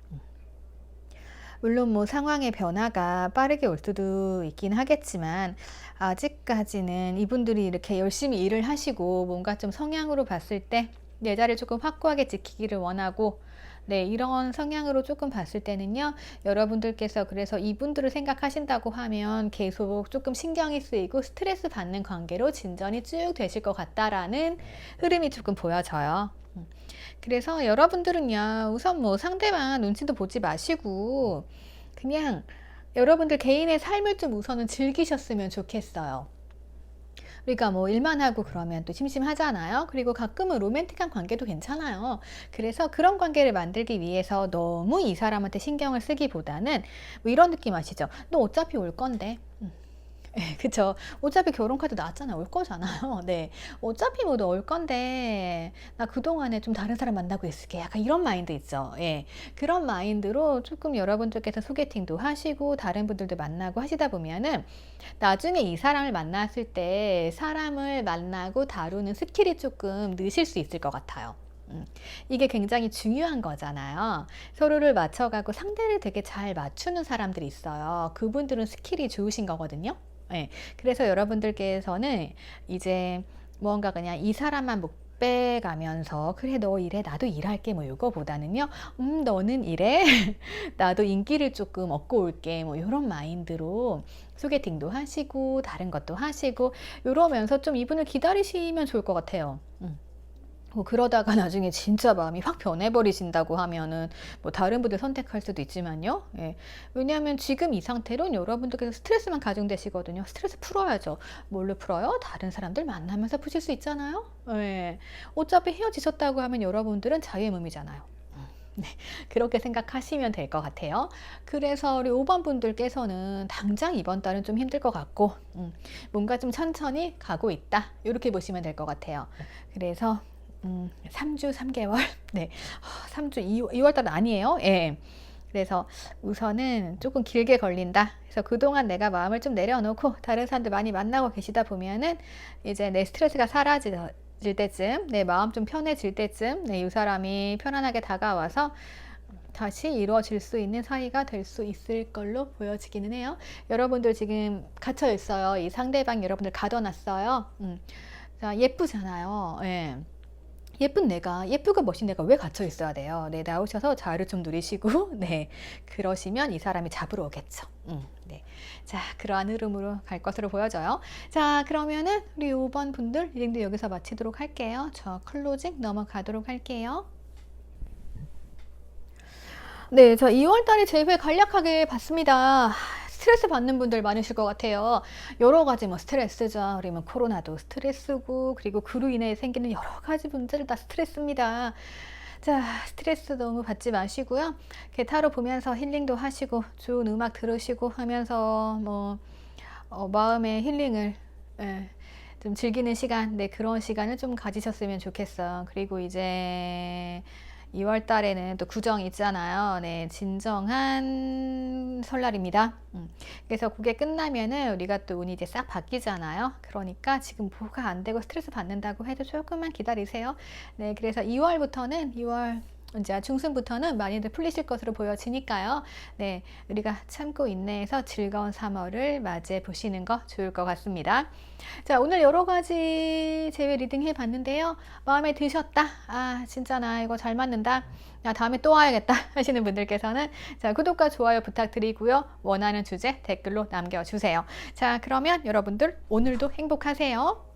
물론 뭐 상황의 변화가 빠르게 올 수도 있긴 하겠지만, 아직까지는 이분들이 이렇게 열심히 일을 하시고 뭔가 좀 성향으로 봤을 때 내 자리를 조금 확고하게 지키기를 원하고, 네, 이런 성향으로 조금 봤을 때는요, 여러분들께서 그래서 이분들을 생각하신다고 하면 계속 조금 신경이 쓰이고 스트레스 받는 관계로 진전이 쭉 되실 것 같다라는 흐름이 조금 보여져요. 그래서 여러분들은요, 우선 뭐 상대방 눈치도 보지 마시고 그냥 여러분들 개인의 삶을 좀 우선은 즐기셨으면 좋겠어요. 우리가 뭐 일만 하고 그러면 또 심심하잖아요. 그리고 가끔은 로맨틱한 관계도 괜찮아요. 그래서 그런 관계를 만들기 위해서 너무 이 사람한테 신경을 쓰기보다는 뭐 이런 느낌 아시죠? 너 어차피 올 건데 예, 그쵸. 어차피 결혼 카드 나왔잖아요. 올 거잖아요. 네. 어차피 뭐 올 건데 나 그동안에 좀 다른 사람 만나고 있을게. 약간 이런 마인드 있죠. 예. 그런 마인드로 조금 여러분들께서 소개팅도 하시고 다른 분들도 만나고 하시다 보면은 나중에 이 사람을 만났을 때 사람을 만나고 다루는 스킬이 조금 느실 수 있을 것 같아요. 이게 굉장히 중요한 거잖아요. 서로를 맞춰가고 상대를 되게 잘 맞추는 사람들이 있어요. 그분들은 스킬이 좋으신 거거든요. 예. 그래서 여러분들께서는 이제 무언가 그냥 이 사람만 못 빼가면서 그래 너 이래 나도 일할게 뭐 이거보다는요 너는 이래 나도 인기를 조금 얻고 올게 뭐 이런 마인드로 소개팅도 하시고 다른 것도 하시고 이러면서 좀 이분을 기다리시면 좋을 것 같아요. 뭐 그러다가 나중에 진짜 마음이 확 변해버리신다고 하면은 뭐 다른 분들 선택할 수도 있지만요. 예. 왜냐하면 지금 이 상태로는 여러분들께서 스트레스만 가중되시거든요. 스트레스 풀어야죠. 뭘로 풀어요? 다른 사람들 만나면서 푸실 수 있잖아요. 예. 어차피 헤어지셨다고 하면 여러분들은 자유의 몸이잖아요. 네, 그렇게 생각하시면 될 것 같아요. 그래서 우리 5번 분들께서는 당장 이번 달은 좀 힘들 것 같고, 뭔가 좀 천천히 가고 있다. 이렇게 보시면 될 것 같아요. 그래서 3주 3개월 네 3주 2월 달은 아니에요. 예. 그래서 우선은 조금 길게 걸린다. 그래서 그동안 내가 마음을 좀 내려놓고 다른 사람들 많이 만나고 계시다 보면은 이제 내 스트레스가 사라질 때쯤 내 마음 좀 편해질 때쯤 이 사람이 편안하게 다가와서 다시 이루어질 수 있는 사이가 될 수 있을 걸로 보여지기는 해요. 여러분들 지금 갇혀 있어요. 이 상대방 여러분들 가둬놨어요. 자, 예쁘잖아요. 예. 예쁜 내가, 예쁘고 멋진 내가 왜 갇혀 있어야 돼요? 네, 나오셔서 자유를 좀 누리시고, 네, 그러시면 이 사람이 잡으러 오겠죠. 네. 자, 그러한 흐름으로 갈 것으로 보여져요. 자, 그러면은 우리 5번 분들 리딩도 여기서 마치도록 할게요. 저 클로징 넘어가도록 할게요. 네, 저 2월 달에 제회 간략하게 봤습니다. 스트레스 받는 분들 많으실 것 같아요. 여러 가지 뭐 스트레스죠. 그러면 코로나도 스트레스고, 그리고 그로 인해 생기는 여러 가지 문제들 다 스트레스입니다. 자, 스트레스 너무 받지 마시고요. 타로 보면서 힐링도 하시고, 좋은 음악 들으시고 하면서 뭐 마음의 힐링을 예, 좀 즐기는 시간, 네, 그런 시간을 좀 가지셨으면 좋겠어요. 그리고 이제 2월 달에는 또 구정 있잖아요. 네, 진정한 설날입니다. 그래서 그게 끝나면은 우리가 또 운이 이제 싹 바뀌잖아요. 그러니까 지금 뭐가 안 되고 스트레스 받는다고 해도 조금만 기다리세요. 네, 그래서 2월 이제 중순부터는 많이들 풀리실 것으로 보여지니까요. 네, 우리가 참고 인내해서 즐거운 3월을 맞이해 보시는 거 좋을 것 같습니다. 자, 오늘 여러 가지 제외 리딩 해봤는데요. 마음에 드셨다. 아, 진짜 나 이거 잘 맞는다. 야, 다음에 또 와야겠다 하시는 분들께서는 자, 구독과 좋아요 부탁드리고요. 원하는 주제 댓글로 남겨주세요. 자, 그러면 여러분들 오늘도 행복하세요.